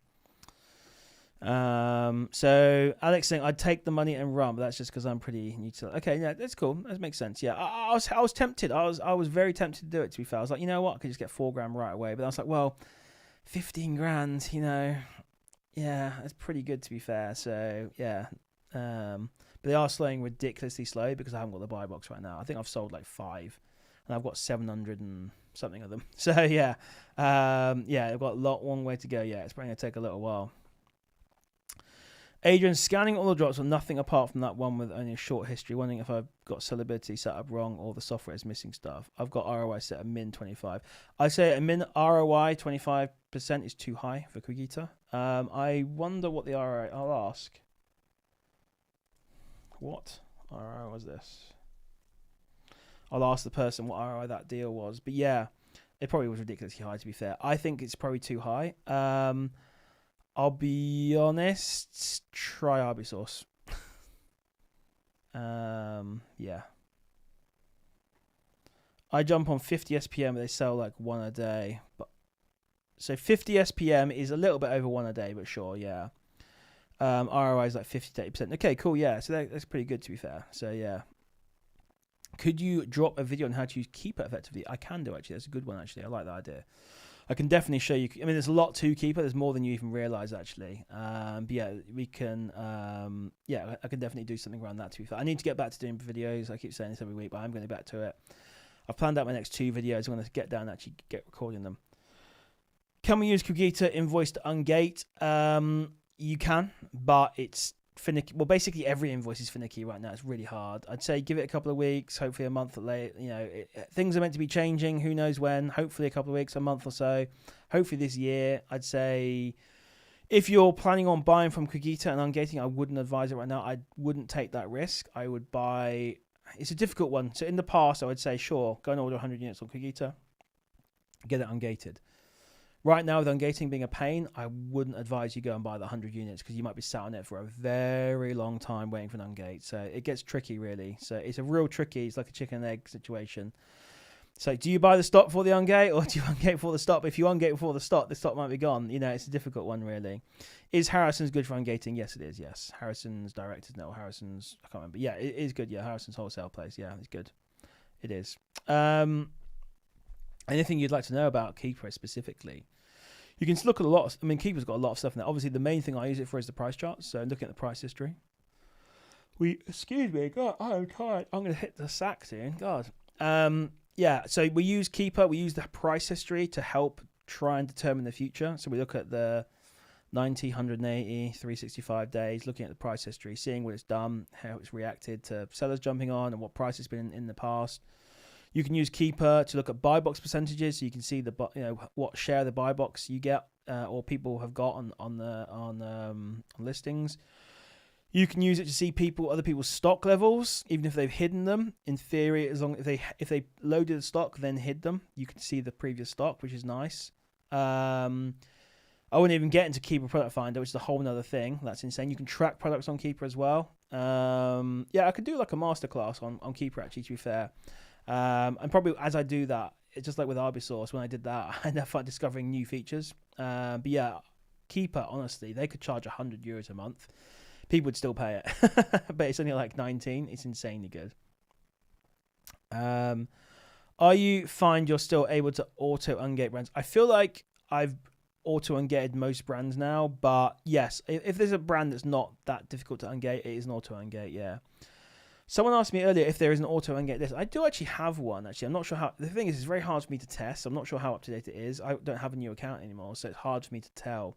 So Alex saying I'd take the money and run, but that's just because I'm pretty new to it. Okay, yeah, that's cool. That makes sense. Yeah, I was tempted. I was very tempted to do it, to be fair. I was like, you know what, I could just get 4 grand right away. But I was like, well, 15 grand, you know, yeah, that's pretty good, to be fair. So yeah. But they are slowing ridiculously slow because I haven't got the buy box right now. I think I've sold like 5 and I've got 700 and something of them. So yeah, yeah, I've got a long way to go. Yeah, it's probably going to take a little while. Adrian, scanning all the drops with nothing apart from that one with only a short history. Wondering if I've got sellability set up wrong or the software is missing stuff. I've got ROI set at min 25. I say a min ROI 25% is too high for Quigita. I wonder what the ROI, I'll ask. What ROI was this? I'll ask the person what ROI that deal was. But yeah, it probably was ridiculously high, to be fair. I think it's probably too high. I'll be honest, try Arbisource. Yeah. I jump on 50 SPM, they sell like 1 a day. So 50 SPM is a little bit over 1 a day, but sure, yeah. ROI is like 50 to 80%. Okay, cool, yeah. So that's pretty good, to be fair. So yeah. Could you drop a video on how to use Keeper effectively? I can do, actually. That's a good one, actually. I like that idea. I can definitely show you. I mean, there's a lot to Keeper. There's more than you even realize, actually. But yeah, we can. Yeah, I can definitely do something around that, to be fair. I need to get back to doing videos. I keep saying this every week, but I'm going to get back to it. I've planned out my next 2 videos. I'm going to get down and actually get recording them. Can we use Quigita invoice to ungate? You can, but it's finicky. Well, basically every invoice is finicky right now. It's really hard. I'd say give it a couple of weeks, hopefully a month late. You know, things are meant to be changing. Who knows when? Hopefully a couple of weeks, a month or so. Hopefully this year. I'd say if you're planning on buying from Quigita and ungating, I wouldn't advise it right now. I wouldn't take that risk. I would buy. It's a difficult one. So in the past, I would say, sure, go and order 100 units on Quigita, get it ungated. Right now, with ungating being a pain, I wouldn't advise you go and buy the 100 units because you might be sat on it for a very long time waiting for an ungate. So it gets tricky, really. So it's a real tricky. It's like a chicken and egg situation. So do you buy the stock for the ungate or do you ungate before the stock? But if you ungate before the stock might be gone. You know, it's a difficult one, really. Is Harrison's good for ungating? Yes, it is, yes. Harrison's directed, no, Harrison's, I can't remember. Yeah, it is good, yeah. Harrison's wholesale place, yeah, it's good. It is. Anything you'd like to know about Keeper specifically? You can look at a lot. I mean, Keeper's got a lot of stuff in there. Obviously, the main thing I use it for is the price charts. So looking at the price history. Excuse me, God, I'm tired. I'm going to hit the sack soon. God. Yeah, so we use Keeper. We use the price history to help try and determine the future. So we look at the 90, 180, 365 days, looking at the price history, seeing what it's done, how it's reacted to sellers jumping on, and what price it's been in the past. You can use Keeper to look at buy box percentages, so you can see what share of the buy box you get or people have got on listings. You can use it to see other people's stock levels, even if they've hidden them. In theory, as long if they loaded the stock then hid them, you can see the previous stock, which is nice. I wouldn't even get into Keeper Product Finder, which is a whole other thing. That's insane. You can track products on Keeper as well. Yeah, I could do like a masterclass on Keeper, actually, to be fair. And probably as I do that, it's just like with Arbisource, when I did that, I ended up discovering new features. But yeah, Keeper, honestly, they could charge €100 a month. People would still pay it. But it's only like 19. It's insanely good. Are you find you're still able to auto ungate brands? I feel like I've auto ungated most brands now, but yes, if there's a brand that's not that difficult to ungate, it is an auto ungate, yeah. Someone asked me earlier if there is an auto ungate list. I do actually have one, actually. I'm not sure how. The thing is, it's very hard for me to test. I'm not sure how up to date it is. I don't have a new account anymore, so it's hard for me to tell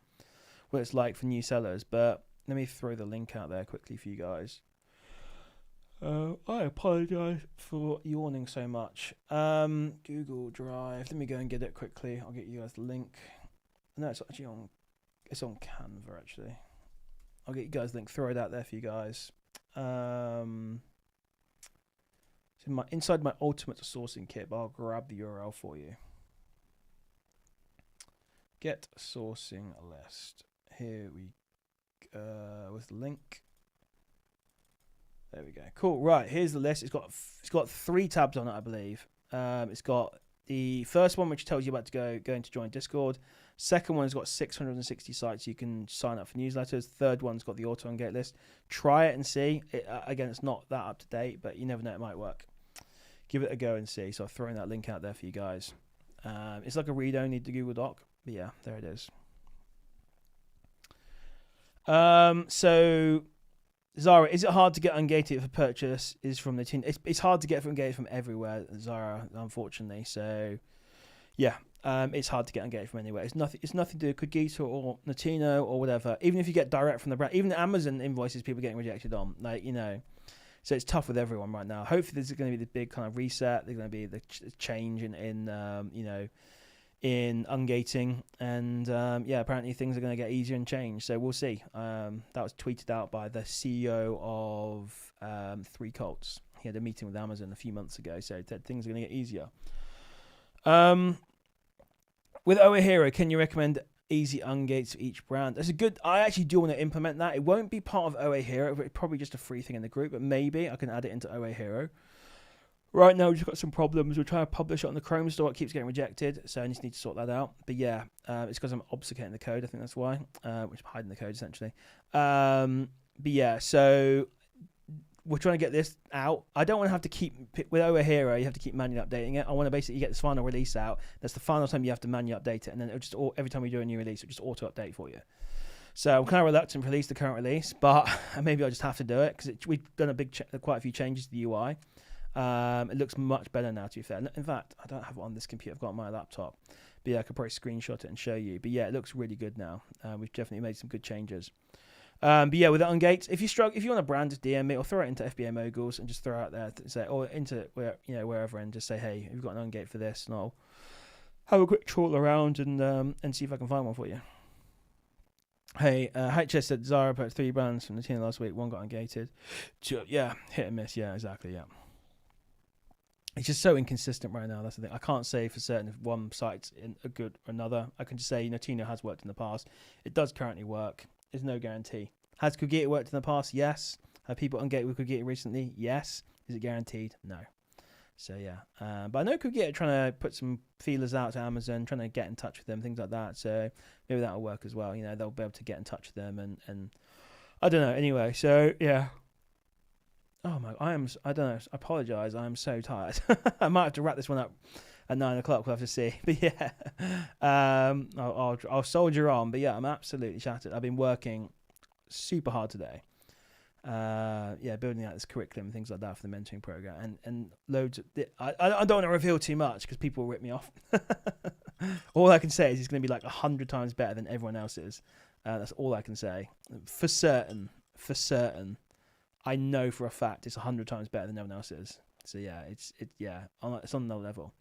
what it's like for new sellers. But let me throw the link out there quickly for you guys. I apologize for yawning so much. Google Drive. Let me go and get it quickly. I'll get you guys the link. No, it's actually on. It's on Canva, actually. I'll get you guys the link. Throw it out there for you guys. So inside my ultimate sourcing kit, but I'll grab the URL for you. Get sourcing list. Here we with the link. There we go. Cool. Right, here's the list. It's got 3 tabs on it, I believe. It's got the first one, which tells you about going to join Discord. Second one's got 660 sites you can sign up for newsletters. Third one's got the auto ungate list. Try it and see. Again, it's not that up to date, but you never know, it might work. Give it a go and see. So I've thrown that link out there for you guys. It's like a read-only to Google Doc, but yeah, there it is. So Zara, is it hard to get ungated for purchase? Is from the team? It's hard to get ungated from everywhere, Zara, unfortunately. So yeah, it's hard to get ungated from anywhere. It's nothing to do with Cogito or Notino or whatever. Even if you get direct from the brand, even the Amazon invoices people getting rejected on, like, you know. So it's tough with everyone right now. Hopefully there's going to be the big kind of reset. There's going to be the change in ungating, and yeah, apparently things are going to get easier and change. So we'll see. That was tweeted out by the CEO of 3 Colts. He had a meeting with Amazon a few months ago, so things are going to get easier. With OA Hero, can you recommend easy ungates for each brand? That's a good. I actually do want to implement that. It won't be part of OA Hero, but it's probably just a free thing in the group. But maybe I can add it into OA Hero. Right now, we've just got some problems. We're trying to publish it on the Chrome store. It keeps getting rejected, so I just need to sort that out. But yeah, it's because I'm obfuscating the code. I think that's why, which is hiding the code, essentially. But yeah, so we're trying to get this out. I don't want to have to keep, with OA Hero, you have to keep manually updating it. I want to basically get this final release out. That's the final time you have to manually update it. And then it'll just, every time we do a new release, it'll just auto-update for you. So I'm kind of reluctant to release the current release, but maybe I'll just have to do it because we've done quite a few changes to the UI. It looks much better now, to be fair. In fact, I don't have it on this computer. I've got it on my laptop. But yeah, I could probably screenshot it and show you. But yeah, it looks really good now. We've definitely made some good changes. But yeah, with it on Gates, if you want a brand, just DM me or throw it into FBA Moguls and just throw it out there to say, or into wherever, and just say, hey, we've got an ungate for this, and I'll have a quick trawl around and see if I can find one for you. Hey, HS said Zara put 3 brands from the team last week. 1 got ungated. Yeah, hit and miss. Yeah, exactly. Yeah. It's just so inconsistent right now. That's the thing. I can't say for certain if one site's in a good or another. I can just say, Tino has worked in the past. It does currently work. There's no guarantee. Has Kugita worked in the past? Yes. Have people ungate with Kugita recently? Yes. Is it guaranteed? No. So yeah, but I know Kugita are trying to put some feelers out to Amazon, trying to get in touch with them, things like that. So maybe that'll work as well. They'll be able to get in touch with them, and I don't know. Anyway, so yeah. Oh my, I don't know. I apologize. I am so tired. I might have to wrap this one up at 9 o'clock. We'll have to see. But yeah, I'll soldier on. But yeah, I'm absolutely shattered. I've been working super hard today. Building out this curriculum and things like that for the mentoring program, and loads of I don't want to reveal too much because people will rip me off. All I can say is it's going to be like 100 times better than everyone else's. That's all I can say for certain. I know for a fact it's 100 times better than everyone else's. So yeah, it's on another level.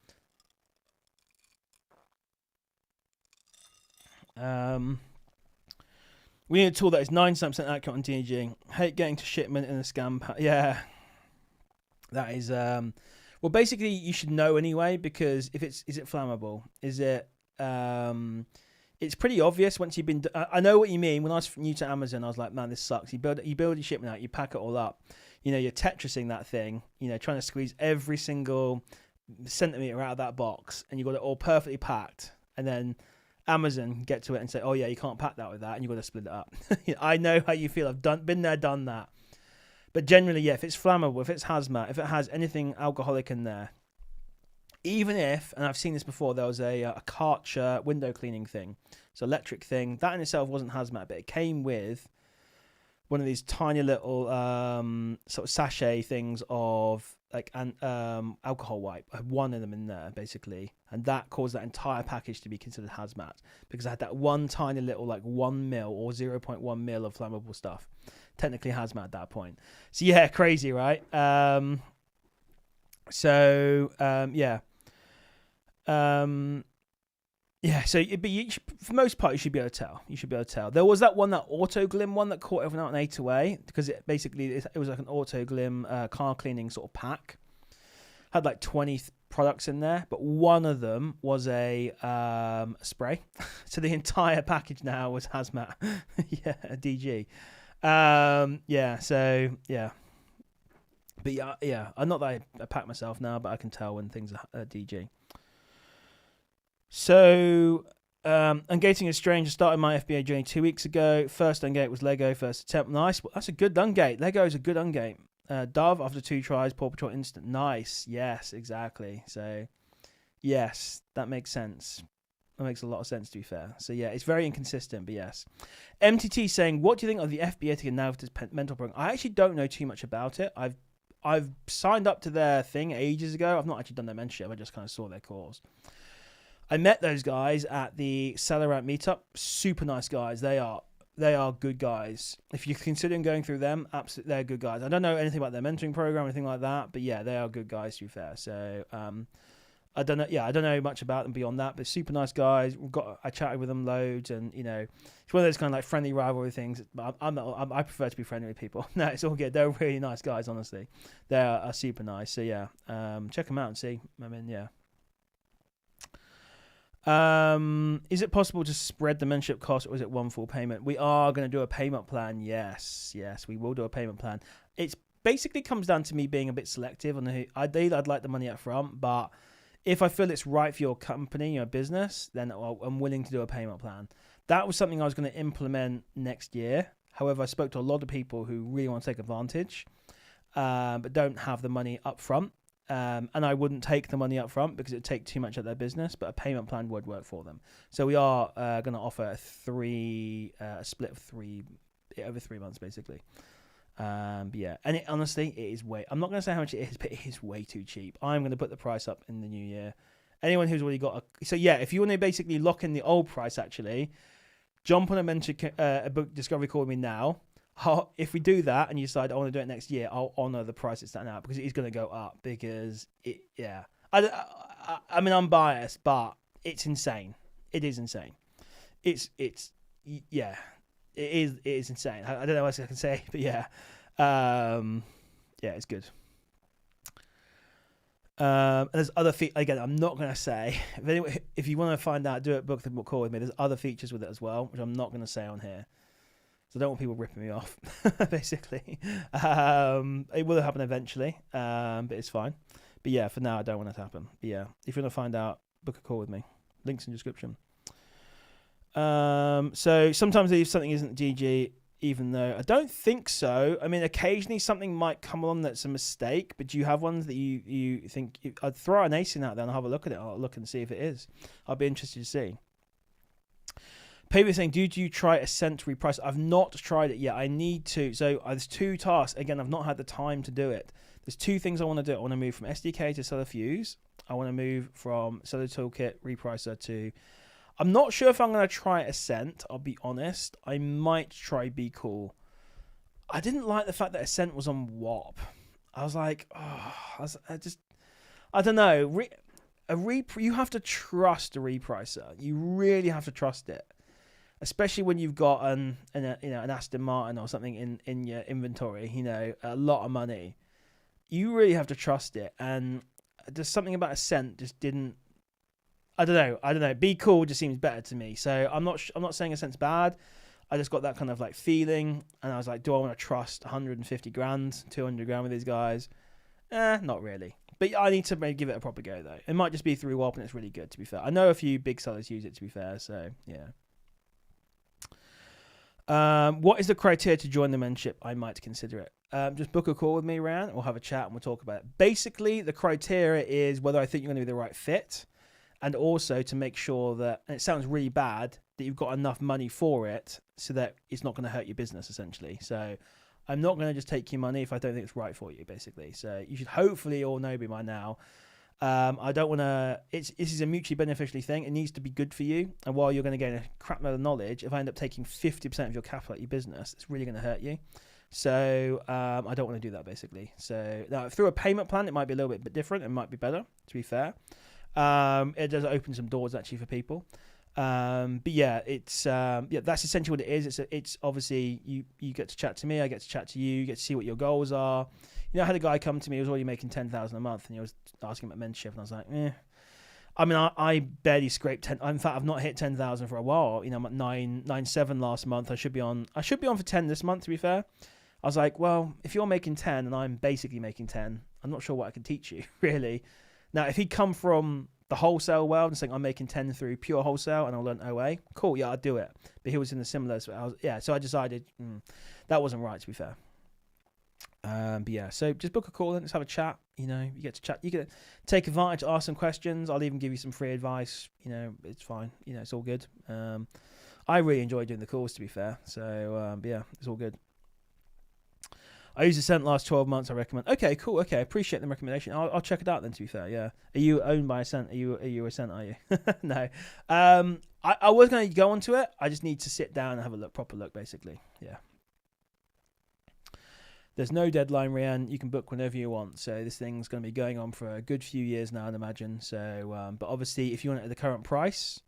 We need a tool that is 97% accurate on DG. Hate getting to shipment in a scam. Yeah, that is well, basically you should know anyway, because if is it flammable? Is it it's pretty obvious once you've been. I know what you mean. When I was new to Amazon, I was like, man, this sucks. You build your shipment out, you pack it all up. You're Tetrising that thing. Trying to squeeze every single centimeter out of that box, and you got it all perfectly packed, and then Amazon get to it and say, oh yeah, you can't pack that with that, and you've got to split it up. I know how you feel. I've been there, done that. But generally, yeah, if it's flammable, if it's hazmat, if it has anything alcoholic in there, even if, and I've seen this before, there was a Karcher window cleaning thing, so electric thing, that in itself wasn't hazmat, but it came with one of these tiny little sort of sachet things of like alcohol wipe. I had one of them in there basically, and that caused that entire package to be considered hazmat because I had that one tiny little like 1 mil or 0.1 mil of flammable stuff, technically hazmat at that point. So yeah, crazy, right? So for most part, you should be able to tell. There was that one, that Autoglim one that caught everyone out in A2A because it was like an Autoglim car cleaning sort of pack. Had like 20 products in there, but one of them was a spray. So the entire package now was hazmat. Yeah, DG. But yeah, I'm not that I pack myself now, but I can tell when things are DG. So, ungating is strange. I started my FBA journey 2 weeks ago. First ungate was Lego, first attempt. Nice. Well, that's a good ungate. Lego is a good ungate. Dove, after 2 tries, Paw Patrol instant. Nice. Yes, exactly. So, yes, that makes sense. That makes a lot of sense, to be fair. So, yeah, it's very inconsistent, but yes. MTT saying, what do you think of the FBA to get now with this mentor program? I actually don't know too much about it. I've signed up to their thing ages ago. I've not actually done their mentorship. I just kind of saw their course. I met those guys at the Celerant meetup. Super nice guys. They are good guys. If you're considering going through them, absolutely, they're good guys. I don't know anything about their mentoring program or anything like that, but yeah, they are good guys, to be fair. So I don't know. Yeah, I don't know much about them beyond that, but super nice guys. I chatted with them loads, and it's one of those kind of like friendly rivalry things. But I prefer to be friendly with people. No, it's all good. They're really nice guys, honestly. They are super nice. So yeah, check them out and see. I mean, yeah. Is it possible to spread the mentorship cost, or is it one full payment? We are going to do a payment plan. Yes, we will do a payment plan. It's basically comes down to me being a bit selective on who. I'd like the money up front, but if I feel it's right for your company, your business, then I'm willing to do a payment plan. That was something I was going to implement next year. However, I spoke to a lot of people who really want to take advantage, but don't have the money up front. And I wouldn't take the money up front because it would take too much of their business, but a payment plan would work for them. So we are going to offer a split of 3 over 3 months, basically. But yeah, and honestly, it is I'm not going to say how much it is, but it is way too cheap. I'm going to put the price up in the new year. Anyone who's already got so yeah, if you want to basically lock in the old price, actually, jump on a book discovery call with me now. If we do that and you decide I want to do it next year, I'll honor the price it's at now because it is going to go up because I mean, I'm biased, but it's insane. It is insane. It is insane. I don't know what else I can say, but yeah, it's good. And there's other again, I'm not going to say. If you want to find out, do it, book the call with me. There's other features with it as well, which I'm not going to say on here. So I don't want people ripping me off, basically. It will happen eventually, but it's fine. But yeah, for now, I don't want it to happen. But yeah, if you want to find out, book a call with me. Links in the description. So sometimes if something isn't GG, even though I don't think so. I mean, occasionally something might come along that's a mistake, but do you have ones that you think... I'd throw an ace in out there and I'll have a look at it. I'll look and see if it is. I'll be interested to see. People saying, do you try Ascent reprice? I've not tried it yet. I need to. So there's 2 tasks. Again, I've not had the time to do it. There's 2 things I want to do. I want to move from SDK to Seller Fuse. I want to move from Seller Toolkit Repricer to... I'm not sure if I'm going to try Ascent. I'll be honest. I might try Be Cool. I didn't like the fact that Ascent was on WAP. I was like, oh, I don't know. You have to trust a repricer. You really have to trust it, especially when you've got an Aston Martin or something in your inventory. A lot of money. You really have to trust it, and there's something about Ascent just didn't. I don't know. Be Cool just seems better to me. So I'm not saying Ascent's bad. I just got that kind of like feeling, and I was like, do I want to trust 150 grand, 200 grand with these guys? Not really. But I need to maybe give it a proper go though. It might just be through WAP and it's really good, to be fair. I know a few big sellers use it, to be fair. So yeah. What is the criteria to join the membership? I might consider it. Just book a call with me, Ryan. We'll have a chat and we'll talk about it. Basically, the criteria is whether I think you're going to be the right fit, and also to make sure that, and it sounds really bad, that you've got enough money for it so that it's not going to hurt your business, essentially. So I'm not going to just take your money if I don't think it's right for you, basically. So you should hopefully all know me by now. I don't want to... This is a mutually beneficial thing. It needs to be good for you. And while you're going to gain a crap load of knowledge, if I end up taking 50% of your capital out of your business, it's really going to hurt you. So I don't want to do that, basically. So now, through a payment plan, it might be a little bit different. It might be better, to be fair. It does open some doors, actually, for people. But yeah, that's essentially what it is. It's obviously you get to chat to me, I get to chat to you, you get to see what your goals are. I had a guy come to me who was already making 10,000 a month, and he was asking about mentorship, and I was like, I mean, I barely scraped 10. In fact, I've not hit 10,000 for a while. I'm at 9.7 last month. I should be on for 10 this month, to be fair. I was like, well, if you're making 10 and I'm basically making 10, I'm not sure what I can teach you, really. Now, if he'd come from the wholesale world and saying I'm making 10 through pure wholesale and I'll learn OA, cool, yeah, I'd do it. But he was in the similar, so I decided that wasn't right, to be fair. But yeah, so just book a call and let's have a chat. You get to chat, you get to take advantage, ask some questions. I'll even give you some free advice. It's fine. It's all good. I really enjoy doing the calls, to be fair. So but yeah, it's all good. I used Ascent last 12 months. I recommend. Okay, cool. Okay, appreciate the recommendation. I'll check it out then, to be fair. Yeah. Are you owned by Ascent? Are you Ascent? Are you? No. I was going to go onto it. I just need to sit down and have a proper look, basically. Yeah. There's no deadline, Rian. You can book whenever you want. So this thing's going to be going on for a good few years now, I'd imagine. So, but obviously, if you want it at the current price,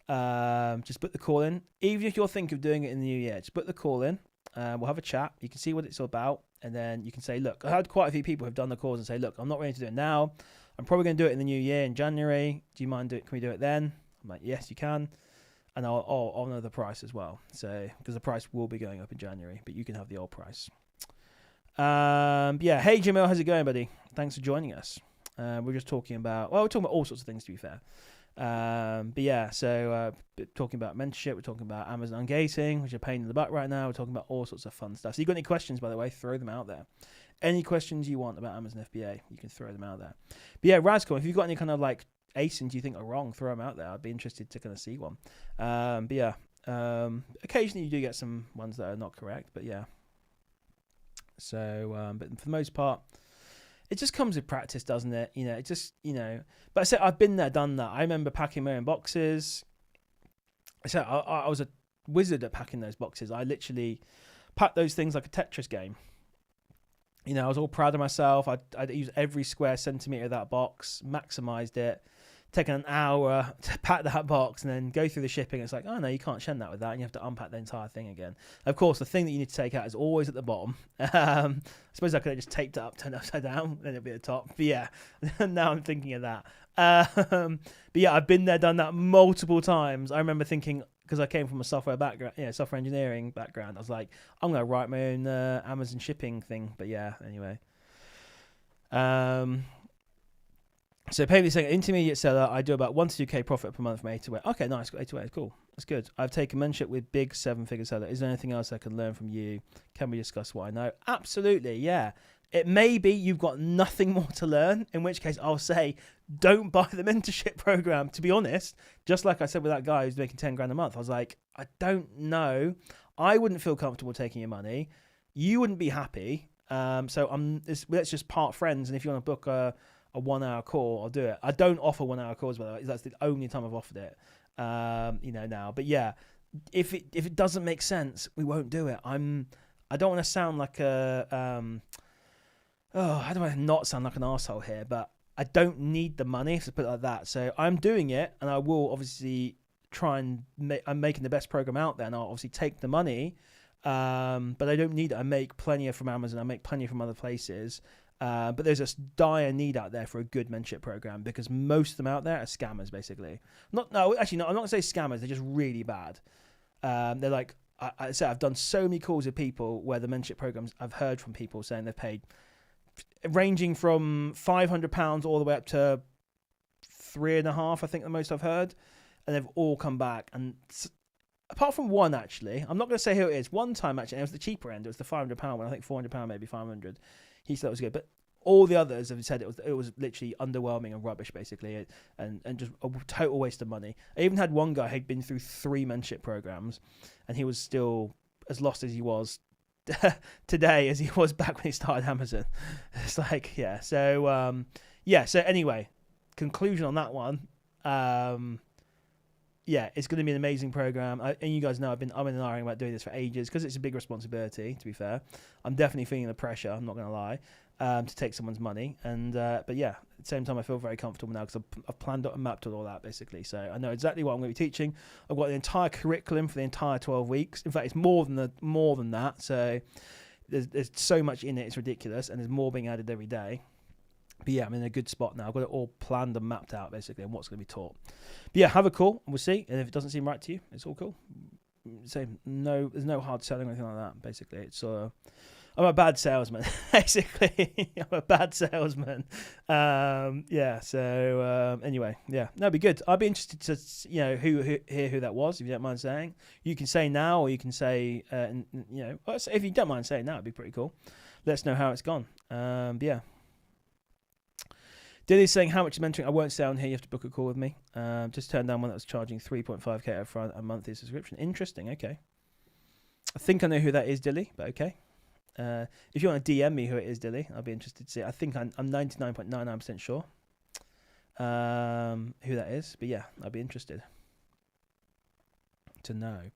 just book the call in. Even if you're thinking of doing it in the new year, just book the call in. We'll have a chat. You can see what it's all about. And then you can say, look, I had quite a few people who've done the calls and say, look, I'm not ready to do it now. I'm probably going to do it in the new year in January. Do you mind doing it? Can we do it then? I'm like, yes, you can. And I'll know the price as well. So, because the price will be going up in January, but you can have the old price. Yeah. Hey, Jamil, how's it going, buddy? Thanks for joining us. We're just talking about, we're talking about all sorts of things, to be fair. But yeah, so talking about mentorship, we're talking about Amazon gating, which are a pain in the butt right now. We're talking about all sorts of fun stuff. So you got any questions, by the way, throw them out there. Any questions you want about Amazon FBA, you can throw them out there. But yeah, Razcom, if you've got any kind of like ASINs you think are wrong, throw them out there. I'd be interested to kind of see one. But yeah, occasionally you do get some ones that are not correct, but yeah. So, but for the most part, it just comes with practice, doesn't it? It just, but I said, I've been there, done that. I remember packing my own boxes. I said, I was a wizard at packing those boxes. I literally packed those things like a Tetris game. I was all proud of myself. I'd use every square centimetre of that box, maximised it, taken an hour to pack that box and then go through the shipping. It's like, oh no, you can't send that with that, and you have to unpack the entire thing again. Of course, the thing that you need to take out is always at the bottom. I suppose I could have just taped it up, turned it upside down, then it'd be at the top. But yeah, now I'm thinking of that. But yeah, I've been there, done that multiple times. I remember thinking, because I came from a software background, software engineering background, I was like, I'm gonna write my own Amazon shipping thing. But yeah, anyway. So Pavey saying, intermediate seller, I do about 1 to 2k profit per month from A2A. Okay, nice. A2A, cool. That's good. I've taken mentorship with big 7-figure seller. Is there anything else I can learn from you? Can we discuss what I know? Absolutely, yeah. It may be you've got nothing more to learn, in which case I'll say, don't buy the mentorship program. To be honest, just like I said with that guy who's making 10 grand a month, I was like, I don't know. I wouldn't feel comfortable taking your money. You wouldn't be happy. So let's just part friends. And if you want to book a 1 hour call, I'll do it. I don't offer 1 hour calls, by the way. That's the only time I've offered it. Now. But yeah, if it doesn't make sense, we won't do it. I don't want to sound like how do I not sound like an arsehole here? But I don't need the money, to put it like that. So I'm doing it, and I will obviously try and I'm making the best program out there, and I'll obviously take the money. But I don't need it. I make plenty from Amazon. I make plenty from other places. But there's a dire need out there for a good mentorship program, because most of them out there are scammers, basically. I'm not going to say scammers. They're just really bad. They're like, I say, I've done so many calls with people where the mentorship programs, I've heard from people saying they've paid ranging from £500 all the way up to 3.5, I think the most I've heard. And they've all come back. And apart from one, actually, I'm not going to say who it is. One time, actually, it was the cheaper end. It was the £500 one. I think £400, maybe 500. He said it was good, but all the others have said it was literally underwhelming and rubbish, basically, and just a total waste of money. I even had one guy who'd been through 3 mentorship programs, and he was still as lost as he was today as he was back when he started Amazon. It's like, yeah. So So anyway, conclusion on that one. Yeah, it's going to be an amazing program. And you guys know I've been ironing about doing this for ages, because it's a big responsibility, to be fair. I'm definitely feeling the pressure, I'm not going to lie, to take someone's money. But yeah, at the same time, I feel very comfortable now, because I've planned out and mapped all that, basically. So I know exactly what I'm going to be teaching. I've got the entire curriculum for the entire 12 weeks. In fact, it's more than that. So there's so much in it, it's ridiculous. And there's more being added every day. But yeah, I'm in a good spot now. I've got it all planned and mapped out, basically, and what's going to be taught. But yeah, have a call, and we'll see. And if it doesn't seem right to you, it's all cool. So there's no hard selling or anything like that, basically. It's I'm a bad salesman, basically. I'm a bad salesman. Anyway, yeah, that'd be good. I'd be interested to hear who that was, if you don't mind saying. You can say now, or you can say if you don't mind saying now, it'd be pretty cool. Let us know how it's gone. But yeah. Dilly's saying, how much is mentoring? I won't say on here. You have to book a call with me. Just turned down one that was charging 3.5k up front, a monthly subscription. Interesting. Okay. I think I know who that is, Dilly, but okay. If you want to DM me who it is, Dilly, I'll be interested to see. I think I'm 99.99% sure who that is. But yeah, I'd be interested to know.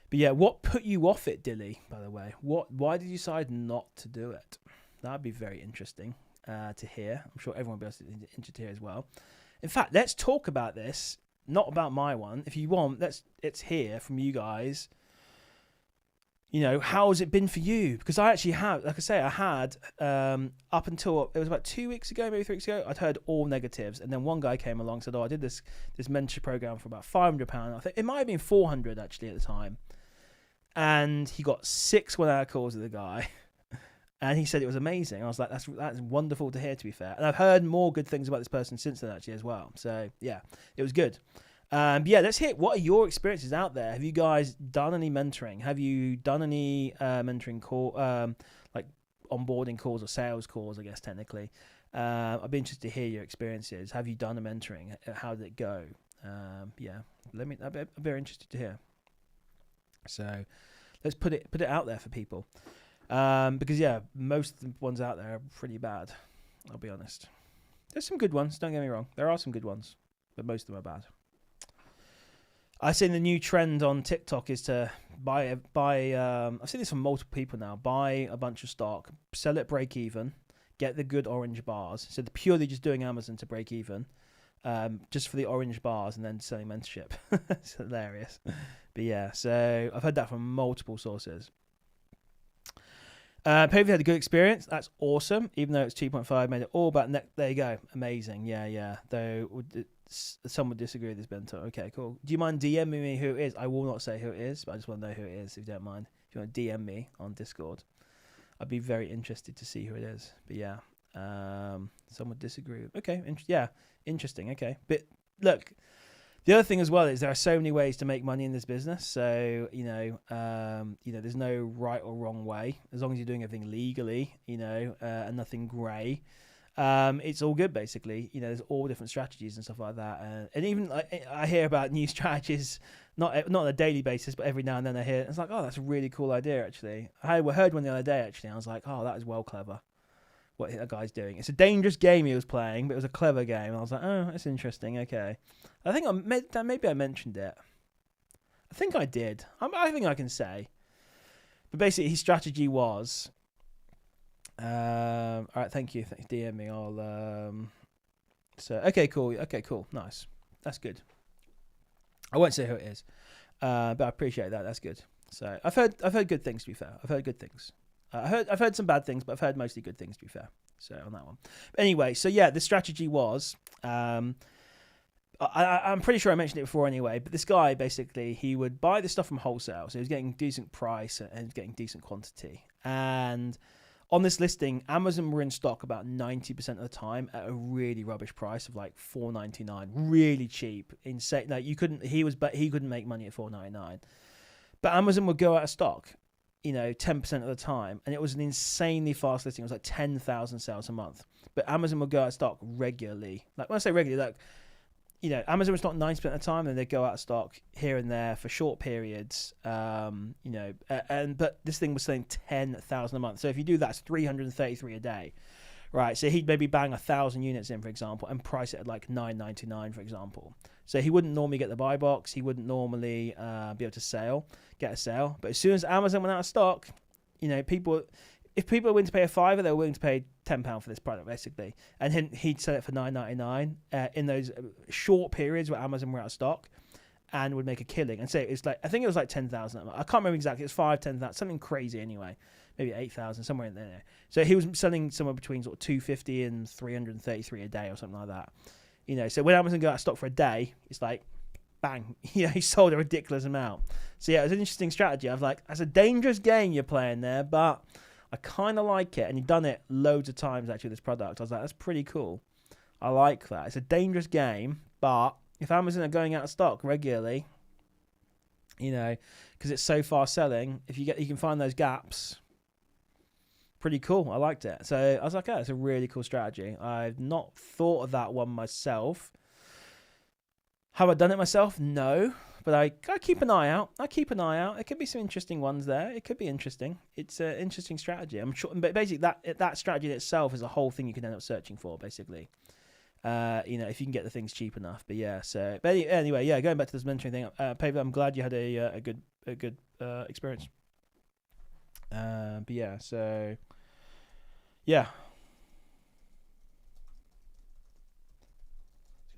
But yeah, what put you off it, Dilly, by the way? Why did you decide not to do it? That'd be very interesting to hear. I'm sure everyone will be interested to hear as well. In fact, let's talk about this, not about my one. If you want, let's hear from you guys. How has it been for you? Because I actually have, like I say, I had up until it was about 2 weeks ago, maybe 3 weeks ago, I'd heard all negatives, and then one guy came along and said, I did this mentorship program for about £500. I think it might have been 400 actually at the time, and he got 6 1-hour calls with the guy. And he said it was amazing. I was like, that's wonderful to hear, to be fair. And I've heard more good things about this person since then, actually, as well. So, yeah, it was good. But yeah, let's hear, what are your experiences out there? Have you guys done any mentoring? Have you done any mentoring call, like onboarding calls or sales calls, I guess, technically? I'd be interested to hear your experiences. Have you done a mentoring? How did it go? Yeah, I'd be very interested to hear. So let's put it out there for people. Because yeah, most of the ones out there are pretty bad. I'll be honest. There's some good ones. Don't get me wrong. There are some good ones, but most of them are bad. I think the new trend on TikTok is to buy. I've seen this from multiple people now. Buy a bunch of stock, sell it break even, get the good orange bars. So they're purely just doing Amazon to break even, just for the orange bars and then selling mentorship. It's hilarious. But yeah, so I've heard that from multiple sources. Pay-per-view had a good experience. That's awesome. Even though it's 2.5, made it all about there you go. Amazing. Yeah. Though some would disagree with this, Bento. Okay, cool. Do you mind DMing me who it is? I will not say who it is, but I just want to know who it is, if you don't mind. If you want to DM me on Discord, I'd be very interested to see who it is. But yeah, some would disagree. Okay, interesting. Okay, but look, the other thing as well is there are so many ways to make money in this business. So there's no right or wrong way as long as you're doing everything legally, and nothing grey. It's all good basically. There's all different strategies and stuff like that. And even I hear about new strategies, not on a daily basis, but every now and then I hear it. It's like, oh, that's a really cool idea actually. I heard one the other day actually. And I was like, oh, that is well clever. What that guy's doing. It's a dangerous game he was playing, but it was a clever game. And I was like, oh, that's interesting. Okay. I think maybe I mentioned it. I think I did. I think I can say. But basically, his strategy was. All right, thank you. DM me. Okay, cool. Nice. That's good. I won't say who it is, but I appreciate that. That's good. So I've heard good things. To be fair, I've heard good things. I've heard some bad things, but I've heard mostly good things. To be fair, so on that one. But anyway, so yeah, the strategy was. I'm pretty sure I mentioned it before anyway, but this guy basically he would buy the stuff from wholesale, so he was getting decent price and he was getting decent quantity. And on this listing, Amazon were in stock about 90% of the time at a really rubbish price of like $4.99, really cheap, insane. Like he couldn't make money at $4.99, but Amazon would go out of stock, 10% of the time, and it was an insanely fast listing. It was like 10,000 sales a month, but Amazon would go out of stock regularly. Like when I say regularly, like. Amazon was not 90% of the time, and they'd go out of stock here and there for short periods. But this thing was selling 10,000 a month. So if you do that, it's 333 a day, right? So he'd maybe bang 1,000 units in, for example, and price it at like $9.99, for example. So he wouldn't normally get the buy box. He wouldn't normally be able to get a sale. But as soon as Amazon went out of stock, if people are willing to pay a $5, they're willing to pay £10 for this product, basically. And he'd sell it for $9.99 in those short periods where Amazon were out of stock, and would make a killing. And say it's like, I think it was like 10,000. I can't remember exactly. It's 10,000, something crazy anyway. Maybe 8,000, somewhere in there. So he was selling somewhere between sort of 250 and 333 a day or something like that. So when Amazon go out of stock for a day, it's like, bang, he sold a ridiculous amount. So yeah, it was an interesting strategy. I was like, that's a dangerous game you're playing there, but I kind of like it, and you've done it loads of times actually with this product. I was like, that's pretty cool. I like that. It's a dangerous game, but if Amazon are going out of stock regularly, because it's so fast selling, if you can find those gaps, pretty cool. I liked it. So I was like, it's a really cool strategy. I've not thought of that one myself. Have I done it myself? No. But I keep an eye out. There could be some interesting ones there. It could be interesting. It's an interesting strategy. I'm sure. But basically, that strategy in itself is a whole thing you can end up searching for. Basically, if you can get the things cheap enough. But yeah. So, but anyway, yeah. Going back to this mentoring thing, Pavel, I'm glad you had a good experience. But yeah. So, yeah.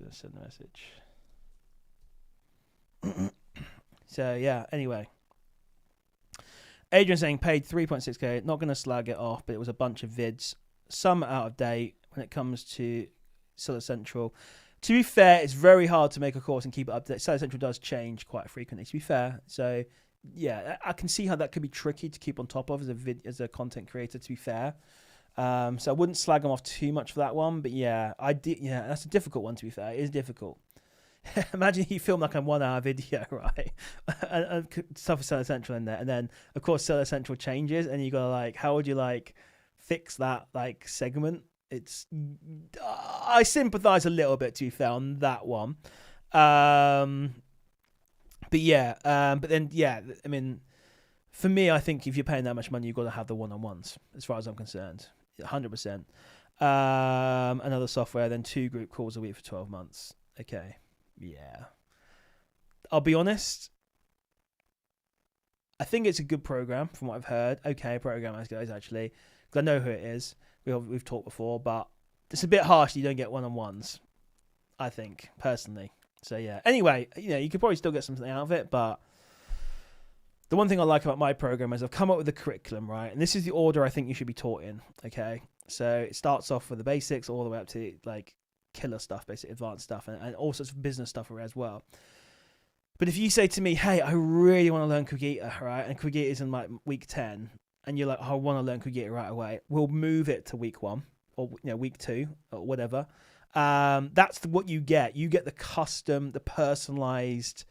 Just gonna send a message. So yeah, anyway, Adrian saying paid 3.6k, not going to slag it off, but it was a bunch of vids, some out of date when it comes to Seller Central. To be fair, it's very hard to make a course and keep it up to date. Seller Central does change quite frequently, to be fair. So yeah, I can see how that could be tricky to keep on top of as a content creator, to be fair. So I wouldn't slag them off too much for that one, but yeah, that's a difficult one, to be fair. It is difficult. Imagine you film like a 1 hour video, right? and stuff with Seller Central in there, and then of course Seller Central changes, and you gotta how would you fix that segment? I sympathise a little bit, to be fair, on that one. But then I mean, for me, I think if you're paying that much money, you've got to have the one-on-ones, as far as I'm concerned, 100%. Another software, then 2 group calls a week for 12 months. Okay. Yeah, I'll be honest. I think it's a good program from what I've heard. Okay, program as guys actually, because I know who it is. We've talked before, but it's a bit harsh. You don't get one-on-ones. I think, personally. So yeah. Anyway, you could probably still get something out of it, but the one thing I like about my program is I've come up with a curriculum, right? And this is the order I think you should be taught in, okay? So it starts off with the basics all the way up to like killer stuff, basically advanced stuff, and all sorts of business stuff as well. But if you say to me, hey, I really want to learn Cogita, right? And Cogita is in like week 10, and you're like, oh, I want to learn Cogita right away. We'll move it to week 1 or week 2 or whatever. That's what you get. You get the custom, the personalized